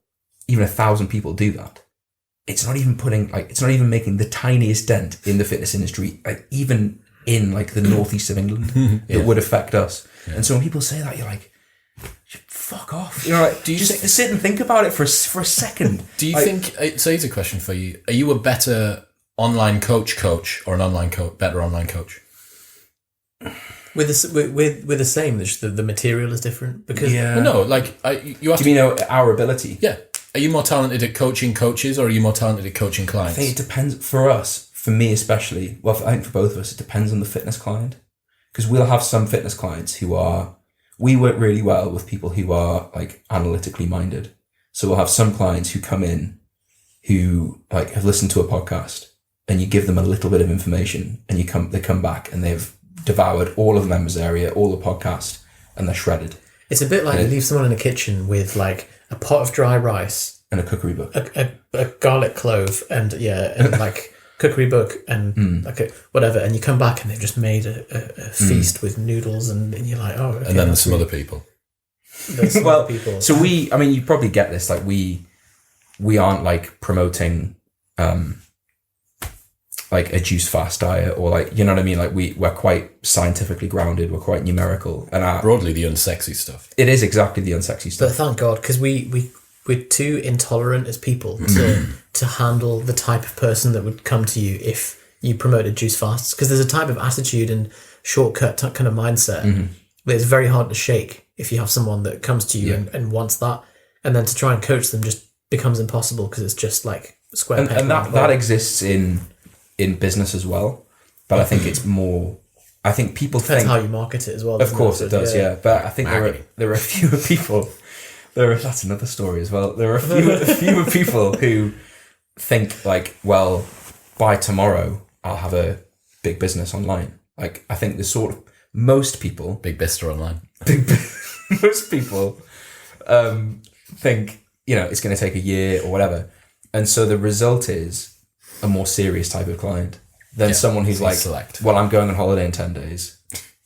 even 1,000 people do that, it's not even making the tiniest dent in the fitness industry, like even in like the northeast of England, that would affect us. Yeah. And so when people say that, you're like, fuck off. Like, do you just sit and think about it for a second? Do you think? So here's a question for you: are you a better online coach, or an better online coach? We're the same. Just the material is different because Well, no, like you have do you mean our ability? Yeah. Are you more talented at coaching coaches, or are you more talented at coaching clients? I think it depends. For me especially, well, I think for both of us, it depends on the fitness client. Because we'll have some fitness clients we work really well with people who are like analytically minded. So we'll have some clients who come in who like have listened to a podcast, and you give them a little bit of information, and they come back and they've devoured all of the members area, all the podcast, and they're shredded. It's a bit like you leave someone in a kitchen with like a pot of dry rice and a cookery book, a garlic clove, and like cookery book and like whatever, and you come back and they've just made a feast with noodles, and you're like, oh, okay, and then there's some other people. Well, people. So you probably get this, like we aren't like promoting like a juice fast diet, or like, you know what I mean? Like we're quite scientifically grounded, we're quite numerical, and broadly the unsexy stuff. It is exactly the unsexy stuff. But thank God, because we're too intolerant as people to handle the type of person that would come to you if you promoted juice fasts. Because there's a type of attitude and shortcut kind of mindset that is very hard to shake if you have someone that comes to you and wants that, and then to try and coach them just becomes impossible, because it's just like square peg. And that exists in business as well, but I think it's more. I think people depends how you market it as well. Of course it does, yeah. But I think there are fewer people. That's another story as well. There are fewer people who think like, well, by tomorrow I'll have a big business online. Like, I think the sort of most people, Big Bister online. most people think, you know, it's going to take a year or whatever. And so the result is a more serious type of client than someone who's like, select. well, I'm going on holiday in 10 days.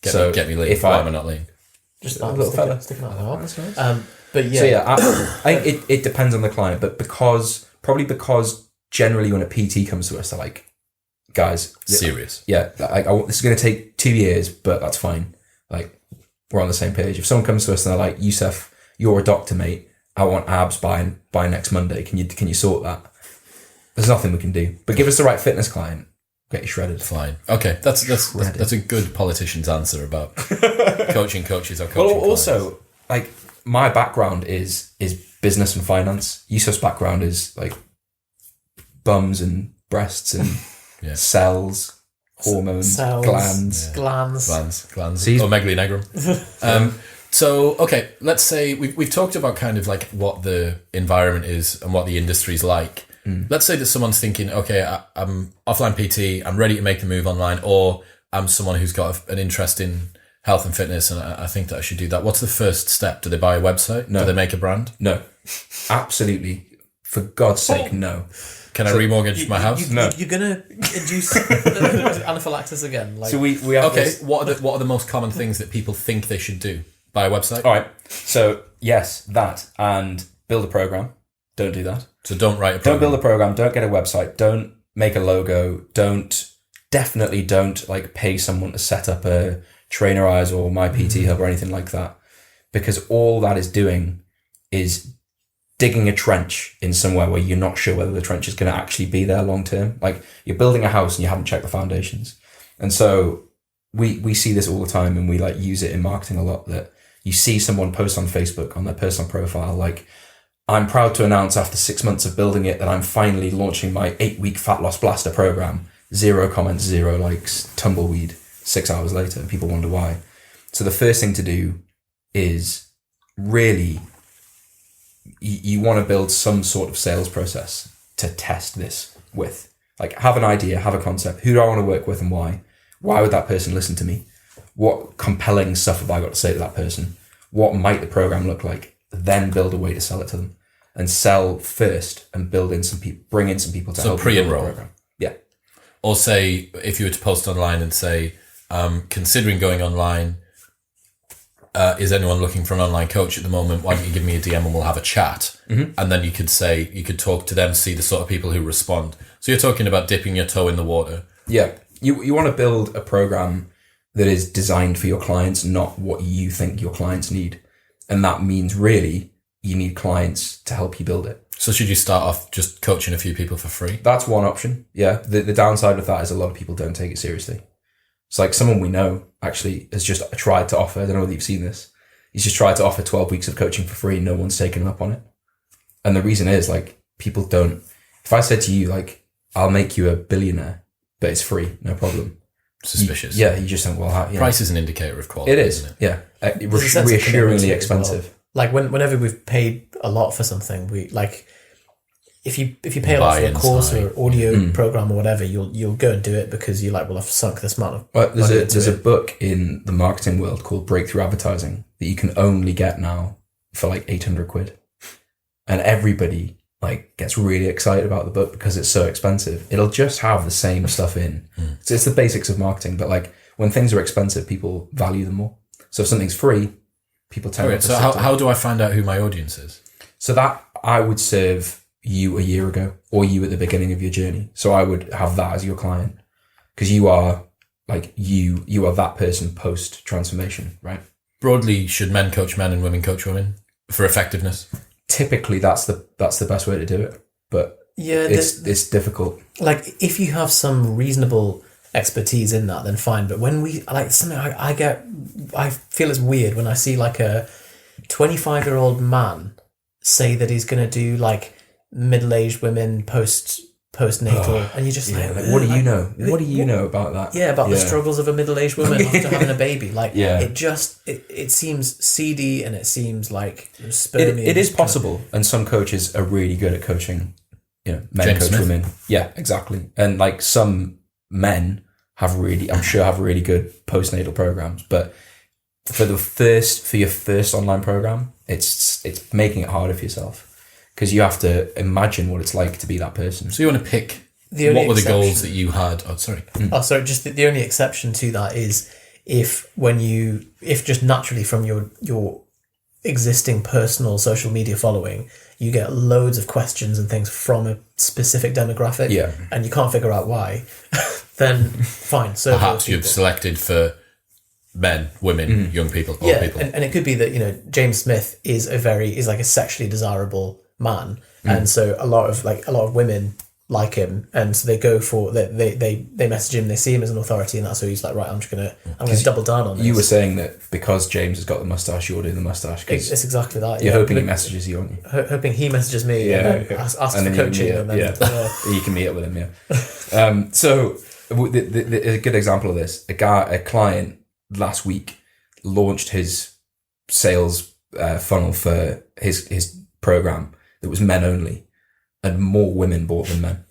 Get me lean. Why am I not lean? Just a little fella. sticking out the hole. That's nice. But yeah, So yeah, I think it depends on the client, but because generally when a PT comes to us, they're like, guys, Serious. yeah, like, this is going to take 2 years, but that's fine. Like, we're on the same page. If someone comes to us and they're like, Yusuf, you're a doctor, mate. I want abs by next Monday. Can you sort that? There's nothing we can do. But give us the right fitness client, get you shredded. Fine. Okay, that's a good politician's answer about coaching coaches or coaching Well, clients. also, like, my background is business and finance. Yusuf's background is like bums and breasts and cells, hormones, Cells. glands. glands. Glands. So he's- Or megaly negrum. So, okay, let's say we've talked about kind of like what the environment is and what the industry's like. Let's say that someone's thinking, okay, I'm offline PT, I'm ready to make the move online, or I'm someone who's got an interest in health and fitness and I think that I should do that. What's the first step? Do they buy a website? No. Do they make a brand? No, absolutely. For God's sake, no. Can I remortgage my house? No. You're gonna induce anaphylaxis again. Like, So we have Okay, this. what are the most common things that people think they should do? Buy a website? All right. So yes, that and build a program. Don't do that. So don't write a Don't program. build a program. Don't get a website. Don't make a logo. Definitely don't like pay someone to set up a Trainer Eyes or My PT Hub or anything like that, because all that is doing is digging a trench in somewhere where you're not sure whether the trench is going to actually be there long term. Like, you're building a house and you haven't checked the foundations. And so we see this all the time, and we like use it in marketing a lot, that you see someone post on Facebook on their personal profile, like, I'm proud to announce after 6 months of building it that I'm finally launching my 8-week fat loss blaster program. 0 comments, 0 likes, tumbleweed 6 hours later, and people wonder why. So the first thing to do is really, you want to build some sort of sales process to test this with. Like, have an idea, have a concept. Who do I want to work with and why? Why would that person listen to me? What compelling stuff have I got to say to that person? What might the program look like? Then build a way to sell it to them, and sell first and build in some people, bring in some people to help you build the pre-enroll. program. Yeah. Or say, if you were to post online and say, considering going online, is anyone looking for an online coach at the moment? Why don't you give me a DM and we'll have a chat? Mm-hmm. And then you could talk to them, see the sort of people who respond. So you're talking about dipping your toe in the water. Yeah. You want to build a program that is designed for your clients, not what you think your clients need. And that means really you need clients to help you build it. So should you start off just coaching a few people for free? That's one option. Yeah. The downside of that is a lot of people don't take it seriously. It's like someone we know actually has just tried to offer, I don't know whether you've seen this, he's just tried to offer 12 weeks of coaching for free. No one's taken him up on it. And the reason is, like, people don't, if I said to you, like, I'll make you a billionaire, but it's free, no problem. Suspicious. You just think, well, how, Price is an indicator of quality. It is, isn't it? yeah. There's a sense of commitment to Reassuringly it as well. expensive. Like, whenever we've paid a lot for something, we like, if you pay a lot for a Buy-in course side. or audio program or whatever, you'll go and do it because you're like, well, I've sunk this amount of Well, money into there's a it. book in the marketing world called Breakthrough Advertising that you can only get now for like 800 quid. And everybody like gets really excited about the book because it's so expensive. It'll just have the same stuff in. So it's the basics of marketing, but like when things are expensive, people value them more. So if something's free, people tend Okay, to so sit down. how do I find out who my audience is? So that I would serve you a year ago, or you at the beginning of your journey. So I would have that as your client, because you are like you are that person post transformation, right? Broadly, should men coach men and women coach women for effectiveness? Typically, that's the best way to do it, but Yeah, it's difficult. like if you have some reasonable expertise in that, then fine. But when we like something, I feel it's weird when I see like a 25-year-old man say that he's going to do like middle-aged women postnatal, and you're just like, What do you know? What do you know about that? Yeah, about the struggles of a middle-aged woman after having a baby. Like, Yeah. it seems seedy, and it seems like spermy. It is possible, and some coaches are really good at coaching men James coach Smith. women. Yeah, exactly. And like some men have really good postnatal programs, but for your first online program, it's making it harder for yourself because you have to imagine what it's like to be that person. So you want to pick what were the goals that you had? Oh, sorry. Sorry. Just the only exception to that is if just naturally from your existing personal social media following, you get loads of questions and things from a specific demographic, and you can't figure out why, then fine. So perhaps you've selected for men, women, young people, old people. And it could be that James Smith is like a sexually desirable man, and so a lot of women like him, and so they go for they message him, they see him as an authority, and that's who he's like, right, I'm gonna double down on this. You were saying that because James has got the mustache, you're doing the mustache. It's exactly that. You're hoping he messages you, aren't you? Hoping he messages me, and then asks for coaching, and then you can meet up with him. Yeah. So a good example of this: a client last week launched his sales funnel for his program that was men only. And more women bought than men.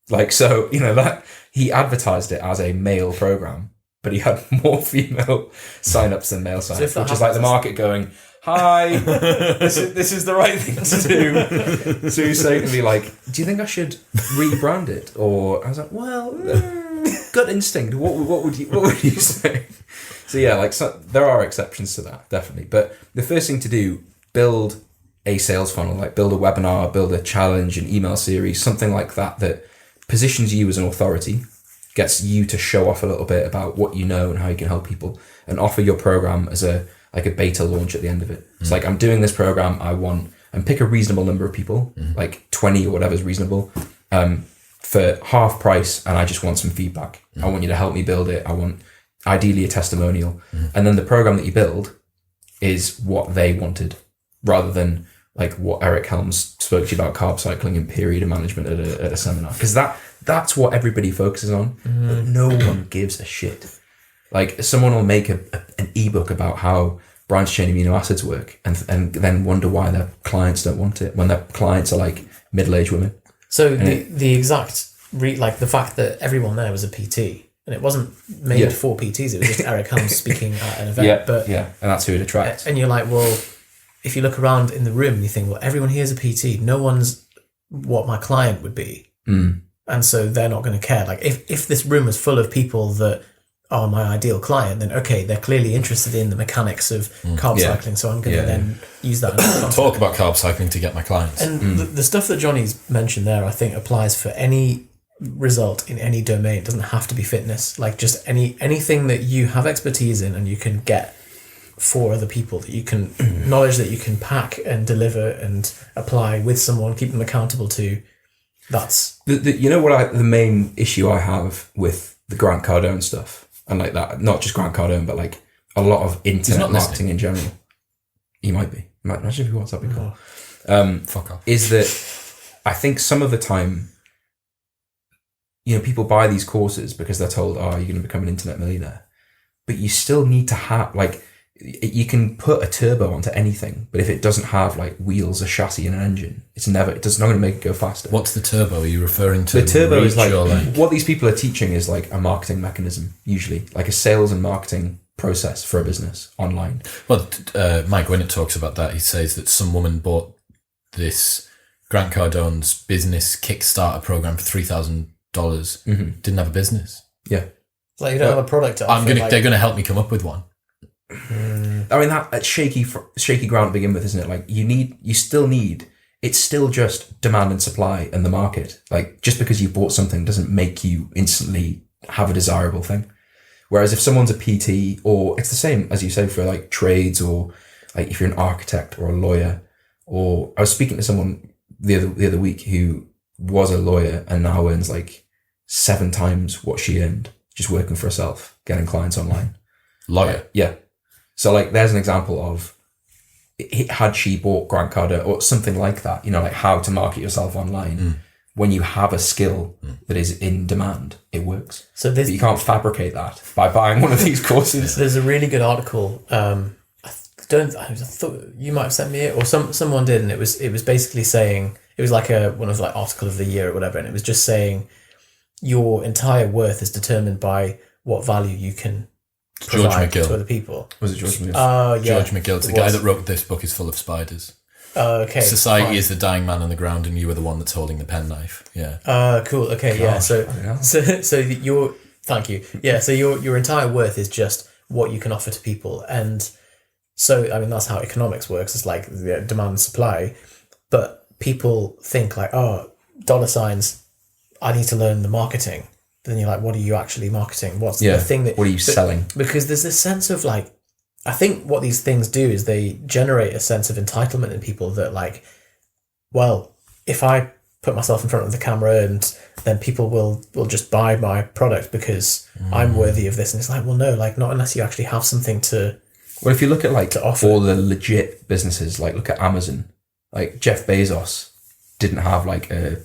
That he advertised it as a male program, but he had more female sign-ups than male sign-ups, which is like the market going, "Hi, this is the right thing to do." So he's saying to me like, "Do you think I should rebrand it?" Or I was like, "Well, gut instinct. What would you say?" So yeah, there are exceptions to that, definitely. But the first thing to do, build a sales funnel, like build a webinar, build a challenge, an email series, something like that positions you as an authority, gets you to show off a little bit about what you know and how you can help people, and offer your program as a beta launch at the end of it. It's like, I'm doing this program, and pick a reasonable number of people, like 20 or whatever is reasonable, for half price, and I just want some feedback. I want you to help me build it. I want ideally a testimonial. And then the program that you build is what they wanted, rather than like what Eric Helms spoke to you about, carb cycling and period management at a seminar. Because that's what everybody focuses on, but no one gives a shit. Like, someone will make an ebook about how branch chain amino acids work, and then wonder why their clients don't want it, when their clients are like middle-aged women. So the fact that everyone there was a PT, and it wasn't made for PTs, it was just Eric Helms speaking at an event. And that's who it attracts. And you're like, well, if you look around in the room, you think, well, everyone here is a PT. No one's what my client would be. And so they're not going to care. Like, if this room was full of people that are my ideal client, then okay, they're clearly interested in the mechanics of carb cycling. So I'm going to then use that. Talk about carb cycling to get my clients. And the stuff that Johnny's mentioned there, I think applies for any result in any domain. It doesn't have to be fitness. Like, just anything that you have expertise in and you can get for other people, that you can knowledge that you can pack and deliver and apply with someone, keep them accountable to. That's the main issue I have with the Grant Cardone stuff, and like that, not just Grant Cardone, but like a lot of internet marketing in general. He might be. Imagine if he was, that'd be cool. Fuck off. Is that I think some of the time, people buy these courses because they're told, "Oh, you're going to become an internet millionaire," but you still need to have you can put a turbo onto anything, but if it doesn't have like wheels, a chassis, and an engine, it's not going to make it go faster. What's the turbo? Are you referring to? The turbo is what these people are teaching is like a marketing mechanism, usually like a sales and marketing process for a business online. Well, Mike Winnett talks about that. He says that some woman bought this Grant Cardone's business Kickstarter program for $3,000. Didn't have a business. Yeah, like, you don't have a product to offer. They're going to help me come up with one. I mean, that's shaky ground to begin with, isn't it? Like, it's still just demand and supply and the market. Like, just because you bought something doesn't make you instantly have a desirable thing. Whereas if someone's a PT, or it's the same as you say for like trades, or like if you're an architect or a lawyer, or I was speaking to someone the other week who was a lawyer and now earns like 7 times what she earned just working for herself, getting clients online. Lawyer. Yeah. So like, there's an example of, had she bought Grant Cardone or something like that, like how to market yourself online. When you have a skill that is in demand, it works. But you can't fabricate that by buying one of these courses. There's a really good article. I thought you might have sent me it, or someone did, and it was basically saying it was like one of like article of the year or whatever, and it was just saying your entire worth is determined by what value you can George provide McGill. to other people. Was it George McGill? Yeah. George McGill. The it guy was. that wrote this book is full of spiders. Okay. Society fine. is the dying man on the ground, and you are the one that's holding the penknife. Yeah. Cool. Okay. Yeah. So your thank you. Yeah. So your entire worth is just what you can offer to people, and so I mean that's how economics works. It's like the demand and supply, but people think like, oh, dollar signs. I need to learn the marketing. Then you're like, what are you actually marketing? What's the thing that? What are you selling? Because there's this sense of like, I think what these things do is they generate a sense of entitlement in people that like, well, if I put myself in front of the camera and then people will just buy my product because I'm worthy of this. And it's like, well, no, like not unless you actually have something to. Well, if you look at like offer. all the legit businesses, like look at Amazon, like Jeff Bezos didn't have like a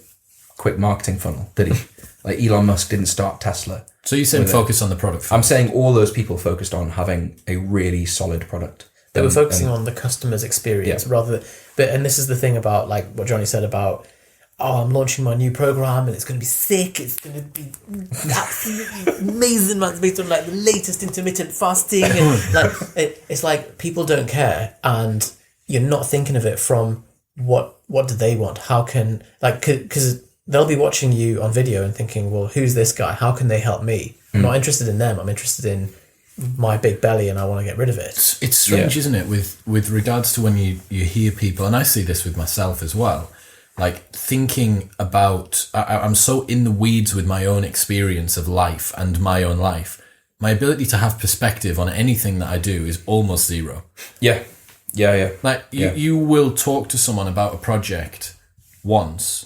quick marketing funnel, did he? Like Elon Musk didn't start Tesla. So you're saying focus on the product first. I'm saying all those people focused on having a really solid product. They were focusing on the customer's experience rather than, and this is the thing about like what Johnny said about, oh, I'm launching my new program and it's going to be sick. It's going to be absolutely amazing. It's based on like the latest intermittent fasting. And like, it's like people don't care and you're not thinking of it from what do they want? How can, like, because they'll be watching you on video and thinking, well, who's this guy? How can they help me? I'm not interested in them. I'm interested in my big belly and I want to get rid of it. It's strange, isn't it, with regards to when you hear people, and I see this with myself as well, like thinking about, I'm so in the weeds with my own experience of life and my own life. My ability to have perspective on anything that I do is almost zero. Yeah. Like you will talk to someone about a project once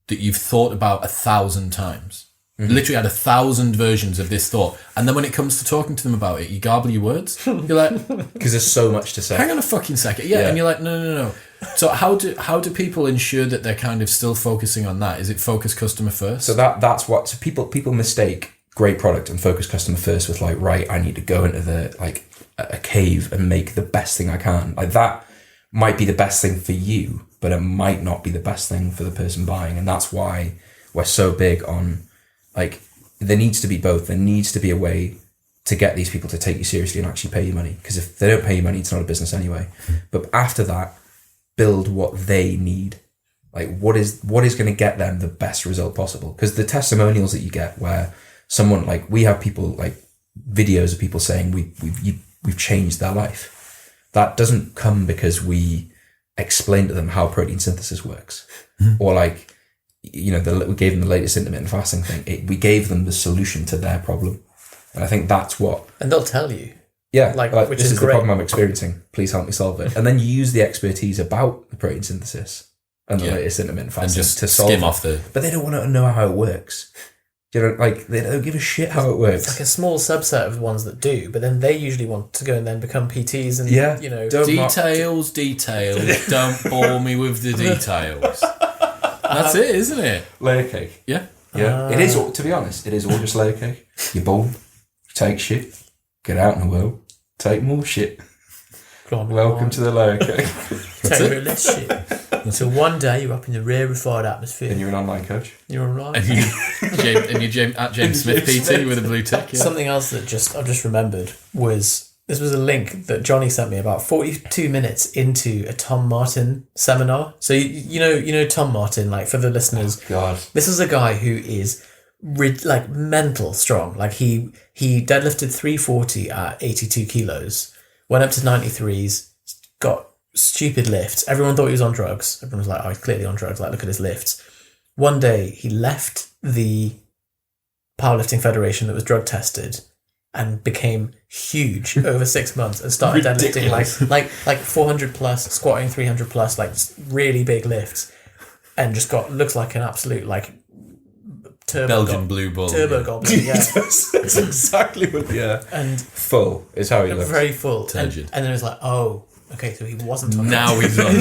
that you've thought about 1,000 times. Literally had 1,000 versions of this thought. And then when it comes to talking to them about it, you garble your words. You're like, Because there's so much to say. hang on a fucking second. Yeah. And you're like, no. So how do people ensure that they're kind of still focusing on that? Is it focus customer first? So that's what, so people mistake great product and focus customer first with like, right, I need to go into the, like a cave and make the best thing I can. Like that might be the best thing for you, but it might not be the best thing for the person buying. And that's why we're so big on, like, there needs to be both. There needs to be a way to get these people to take you seriously and actually pay you money. Because if they don't pay you money, it's not a business anyway. But after that, build what they need. Like, what is going to get them the best result possible? Because the testimonials that you get where someone, like, we have people, like, videos of people saying we've changed their life. That doesn't come because we explain to them how protein synthesis works. Or like, you know, we gave them the latest intermittent fasting thing. We gave them the solution to their problem. And I think that's what... And they'll tell you. Yeah, like which this is great. the problem I'm experiencing. Please help me solve it. And then you use the expertise about the protein synthesis and the latest intermittent fasting and just to solve skim it. off the... But they don't want to know how it works. You know, like, they don't give a shit how it works. It's like a small subset of the ones that do, but then they usually want to go and then become PTs and, you know... Details. Don't bore me with the details. That's it, isn't it? Layer cake. Yeah. Yeah. It is all, to be honest, it is all just layer cake. You're born, you take shit, get out in the world, take more shit. Welcome to the layer cake. Take real less shit. Until one day you're up in the rarefied atmosphere. And you're an online coach. You're online. And you're at James Smith PT with a blue tick. Yeah. Something else that I've just remembered was, this was a link that Johnny sent me about 42 minutes into a Tom Martin seminar. So you know Tom Martin, like for the listeners, God, this is a guy who is like mental strong. Like he deadlifted 340 at 82 kilos, went up to 93s, got stupid lifts. Everyone thought he was on drugs. Everyone was like, oh, he's clearly on drugs. Like, look at his lifts. One day he left the powerlifting federation that was drug tested and became huge over 6 months and started deadlifting like 400 plus, squatting 300 plus, like really big lifts, and just looks like an absolute like Belgian blue bull. Turbo goblin. Yeah, that's exactly what. Yeah, and full is how he looks. Very full. Turgid. And then it was like, oh, okay, so he wasn't. Now he's on.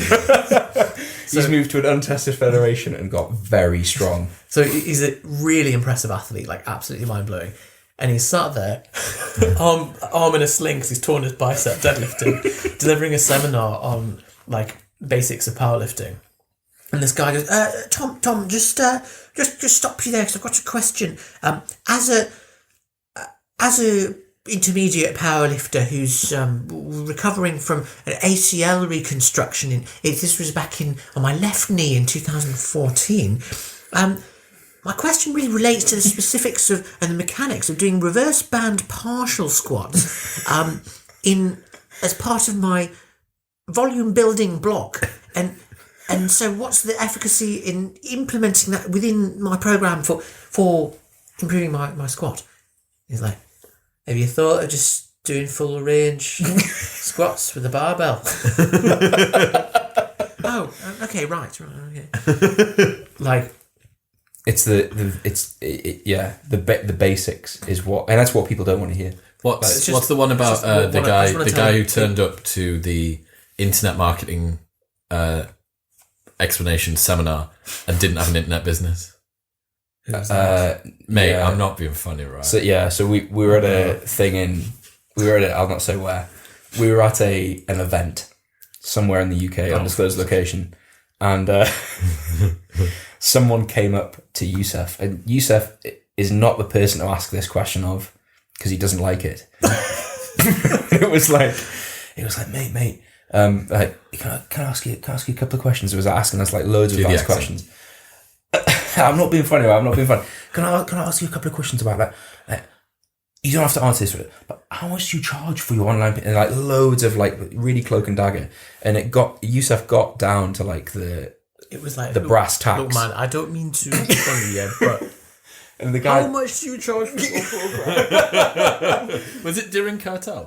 He's moved to an untested federation and got very strong. So he's a really impressive athlete, like absolutely mind blowing. And he's sat there, arm in a sling because he's torn his bicep deadlifting, delivering a seminar on like basics of powerlifting. And this guy goes, Tom, just stop you there because I've got a question. As a intermediate powerlifter who's recovering from an ACL reconstruction, this was back on my left knee in 2014. My question really relates to the specifics and the mechanics of doing reverse band partial squats as part of my volume building block. And so what's the efficacy in implementing that within my program for improving my squat? He's like, have you thought of just doing full range squats with a barbell? Oh, okay, right, okay. Like, it's the basics is what, and that's what people don't want to hear. What's the one about the guy who turned up to the internet marketing explanation seminar and didn't have an internet business? Mate, I'm not being funny, right? So we were at a thing I'll not say where. We were at an event somewhere in the UK, undisclosed location, and someone came up to Youssef, and Youssef is not the person to ask this question of, because he doesn't like it. It was like, mate, like, can I ask you a couple of questions? It was asking us like loads of advanced questions. I'm not being funny. Can I ask you a couple of questions about that? You don't have to answer this, but how much do you charge for your online? And like loads of like really cloak and dagger, and Youssef got down to like the brass tacks. Look, man, I don't mean to be funny yet, but and the guy, how much do you charge for your program? Was it during Cartel?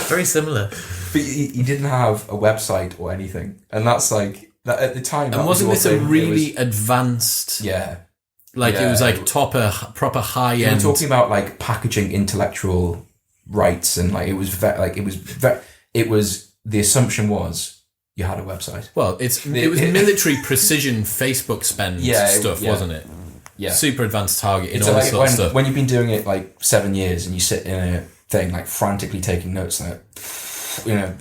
Very similar. But he didn't have a website or anything, and that's like that at the time. And wasn't this a really advanced? Yeah. Like it was like proper high end. We're talking about like packaging intellectual rights, and like it was the assumption was you had a website. Well, it was military precision Facebook spend stuff, wasn't it? Yeah, super advanced targeting, all this sort of stuff. When you've been doing it like 7 years and you sit in a thing like frantically taking notes, like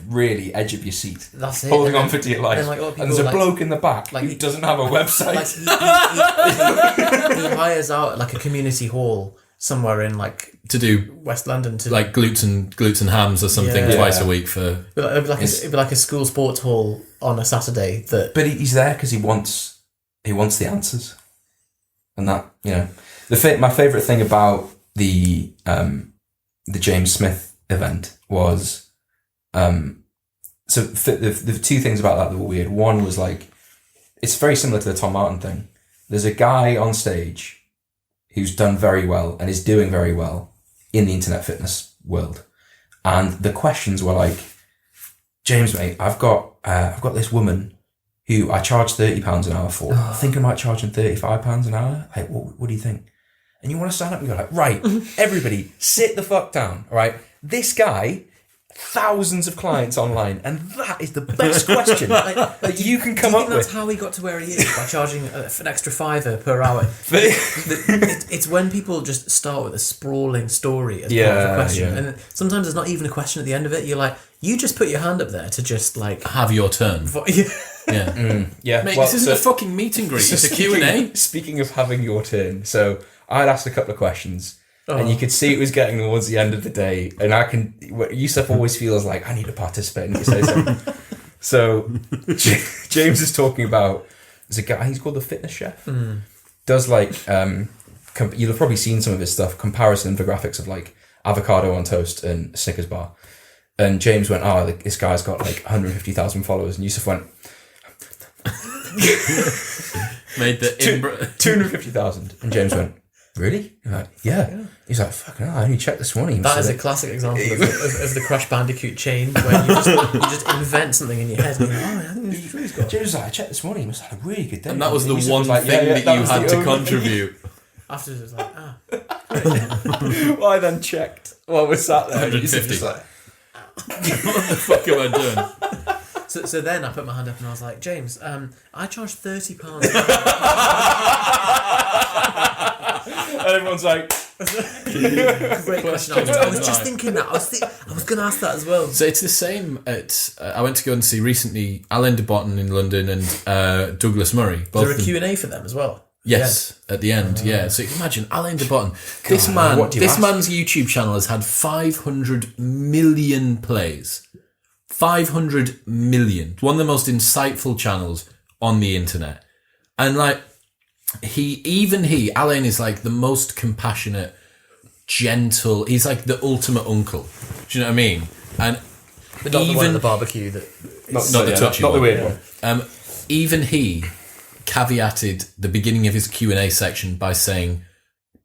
really edge of your seat, that's it, holding on for dear life. And there's a bloke in the back who doesn't have a website. He hires out like a community hall somewhere in like to do West London to like glutes and hams or something twice a week for. It'd be like a school sports hall on a Saturday. But he's there because he wants the answers, and that my favourite thing about the James Smith event was. So the two things about that were weird. One was like, it's very similar to the Tom Martin thing. There's a guy on stage who's done very well and is doing very well in the internet fitness world. And the questions were like, James, mate, I've got this woman who I charge £30 an hour for. I think I might charge him £35 an hour. Like, what do you think? And you want to stand up and go like, right, everybody sit the fuck down. All right. This guy, thousands of clients online, and that is the best question that you can come up with. That's how he got to where he is, by charging an extra £5 per hour. It's when people just start with a sprawling story as part of a question, and sometimes there's not even a question at the end of it. You're like, you just put your hand up there to just like have your turn. Yeah. Mate, this isn't a fucking meet and greet. It's a Q&A. Speaking of having your turn, so I'd asked a couple of questions. And you could see it was getting towards the end of the day, and Youssef always feels like I need to participate and say something. So James is talking about, there's a guy, he's called the Fitness Chef. Does like you'll have probably seen some of his stuff, comparison infographics of like avocado on toast and Snickers bar. And James went, this guy's got like 150,000 followers, and Youssef went made the 250,000, and James went, really? You're like, yeah. He's like, fucking hell, I only checked this morning. That is a classic example of the Crash Bandicoot chain, where you just invent something in your head and you're like, I think this is true. James was like, I checked this morning, he must have had a really good day. And that was the one thing that you had to contribute. Afterwards, it was like, Well, I then checked while we sat there. 150. Like, what the fuck am I doing? So then I put my hand up and I was like, James, I charge £30. And everyone's like, Great question. I was just thinking that. I was going to ask that as well. So it's the same at... I went to go and see recently Alain de Botton in London and Douglas Murray. Is there a Q&A for them as well? Yes, at the end, yeah. So imagine Alain de Botton. This man's YouTube channel has had 500 million plays. 500 million. One of the most insightful channels on the internet. And like, Alain is like the most compassionate, gentle, he's like the ultimate uncle. Do you know what I mean? And But not the one at the barbecue that... not the touchy not one. the weird one. Even he caveated the beginning of his Q&A section by saying,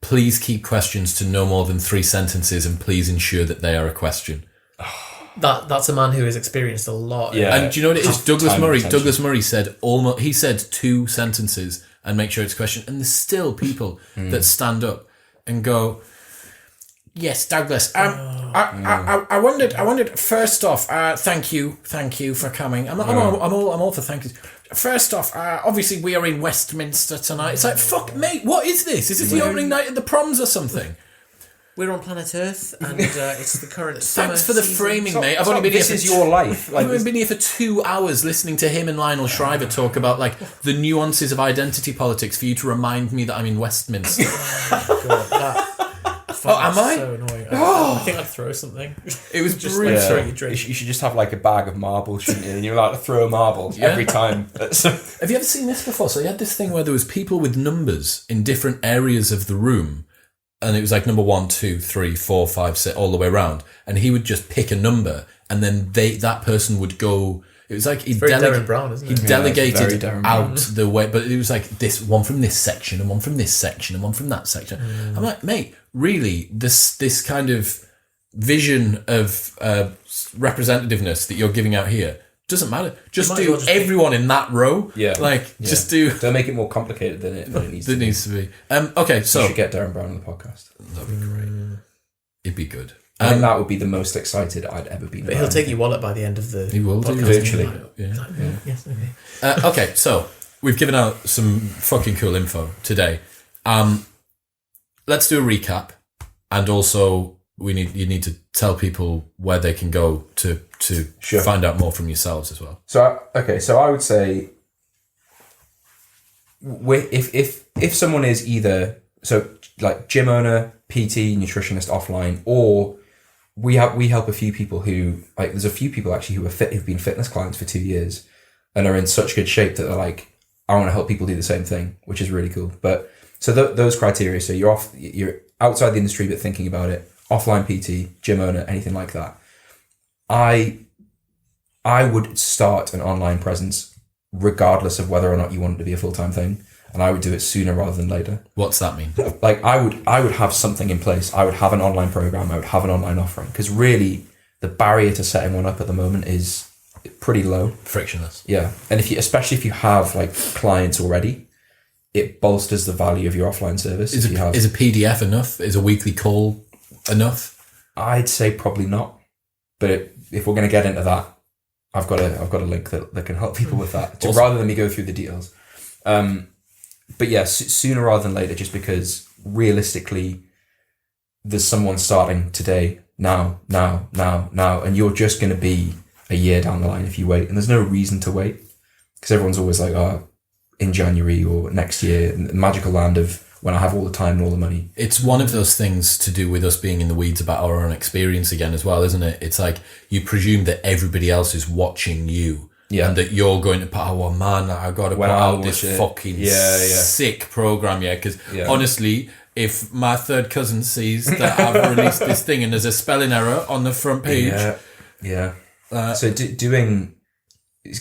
please keep questions to no more than 3 sentences and please ensure that they are a question. That's a man who has experienced a lot. Yeah. And do you know what it is? Douglas Time Murray. retention. Douglas Murray said he said 2 sentences and make sure it's a question. And there's still people that stand up and go, yes, Douglas. I wondered. First off, thank you for coming. I'm all for thank yous. First off, obviously we are in Westminster tonight. It's like, fuck, mate, what is this? Is this the opening night of the proms or something? We're on planet Earth, and it's the current summer Thanks for the season. framing, mate. I've only been here This for is your life. I've only been here for 2 hours listening to him and Lionel Shriver talk about like the nuances of identity politics for you to remind me that I'm in Westminster. Am I? So annoying. I think I'd throw something. It was Just brilliant. like throwing a drink. You should just have like a bag of marbles, shouldn't you? And you're allowed to throw marbles every time. Have you ever seen this before? So he had this thing where there was people with numbers in different areas of the room, and it was like number 1, 2, 3, 4, 5, 6, all the way around, and he would just pick a number, and then that person would go. It was like he Darren Brown, isn't it? He delegated very Darren out the way, but it was like this one from this section, and one from this section, and one from that section. I'm like, mate, really, this kind of vision of representativeness that you're giving out here doesn't matter. Just do everyone in that row. Yeah. Just do. Don't make it more complicated than it needs to be. Needs to be. Okay, so You should get Darren Brown on the podcast. that'd be great. It'd be good. I think that would be the most excited I'd ever been. But he'll take your wallet by the end of the... He will do podcast. virtually. Yeah. Yes, okay. Okay, so we've given out some fucking cool info today. Let's do a recap, and also you need to tell people where they can go to Sure. find out more from yourselves as well. So I would say, if someone is either like gym owner, PT, nutritionist offline, or we help a few people who like there's a few people actually who've been fitness clients for 2 years and are in such good shape that they're like, I want to help people do the same thing, which is really cool. But so those criteria, so you're outside the industry but thinking about it, offline PT, gym owner, anything like that. I would start an online presence regardless of whether or not you want it to be a full-time thing, and I would do it sooner rather than later. What's that mean? Like I would have something in place. I would have an online program. I would have an online offering, because really the barrier to setting one up at the moment is pretty low. Frictionless. Yeah, and especially if you have like clients already, it bolsters the value of your offline service. Is a PDF enough? Is a weekly call enough? I'd say probably not. But if we're going to get into that, I've got a link that can help people with that, rather than me go through the details. But yeah, sooner rather than later, just because realistically, there's someone starting today, now, and you're just going to be a year down the line if you wait. And there's no reason to wait, because everyone's always like, in January or next year, in the magical land of when I have all the time and all the money. It's one of those things to do with us being in the weeds about our own experience again as well, isn't it? It's like you presume that everybody else is watching you. Yeah. And that you're going to put, I've got to put out this fucking sick program, because honestly, if my third cousin sees that I've released this thing and there's a spelling error on the front page. So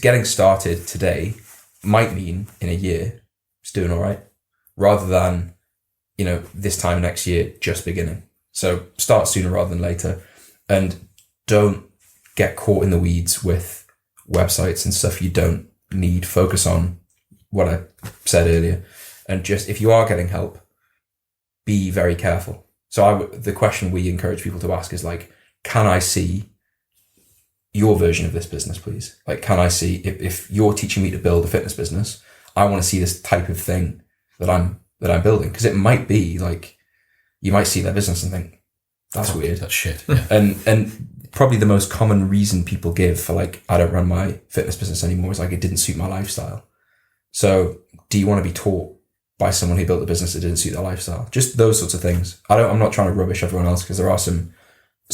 getting started today might mean in a year it's doing all right, rather than, this time next year just beginning. So start sooner rather than later, and don't get caught in the weeds with websites and stuff you don't need. Focus on what I said earlier, and just, if you are getting help, be very careful. So the question we encourage people to ask is like, can I see your version of this business, please? Like, can I see, if you're teaching me to build a fitness business, I want to see this type of thing that I'm building, because it might be like you might see their business and think, that's weird. That's shit. Yeah. And probably the most common reason people give for like, I don't run my fitness business anymore is like, it didn't suit my lifestyle. So do you want to be taught by someone who built a business that didn't suit their lifestyle? Just those sorts of things. I'm not trying to rubbish everyone else, because there are some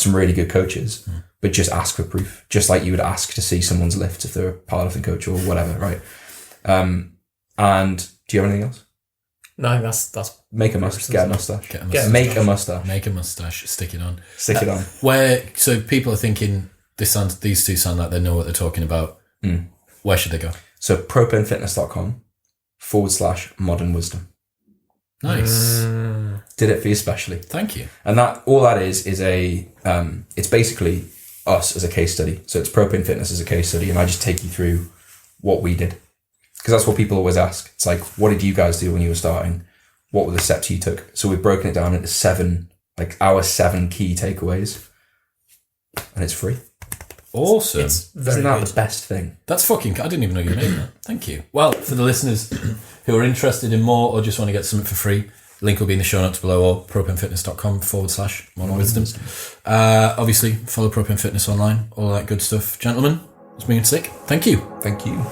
really good coaches, but just ask for proof. Just like you would ask to see someone's lifts if they're a powerlifting coach or whatever, right? And do you have anything else? No, I think that's Make a mustache. Get a mustache. Get a mustache. Make a mustache. Make a mustache. Stick it on. Stick it on. So people are thinking these two sound like they know what they're talking about. Where should they go? So propanefitness.com/modern wisdom. Nice. Did it for you specially. Thank you. And all that is it's basically us as a case study. So it's Propane Fitness as a case study, and I just take you through what we did. Because that's what people always ask. It's like, what did you guys do when you were starting? What were the steps you took? So we've broken it down into our 7 key takeaways. And it's free. Awesome. Isn't that the best thing? That's fucking... I didn't even know you made that. Thank you. Well, for the listeners who are interested in more or just want to get something for free, link will be in the show notes below, or propanefitness.com/modern wisdom. Obviously, follow Propane Fitness online, all that good stuff. Gentlemen, it's been sick. Thank you. Thank you.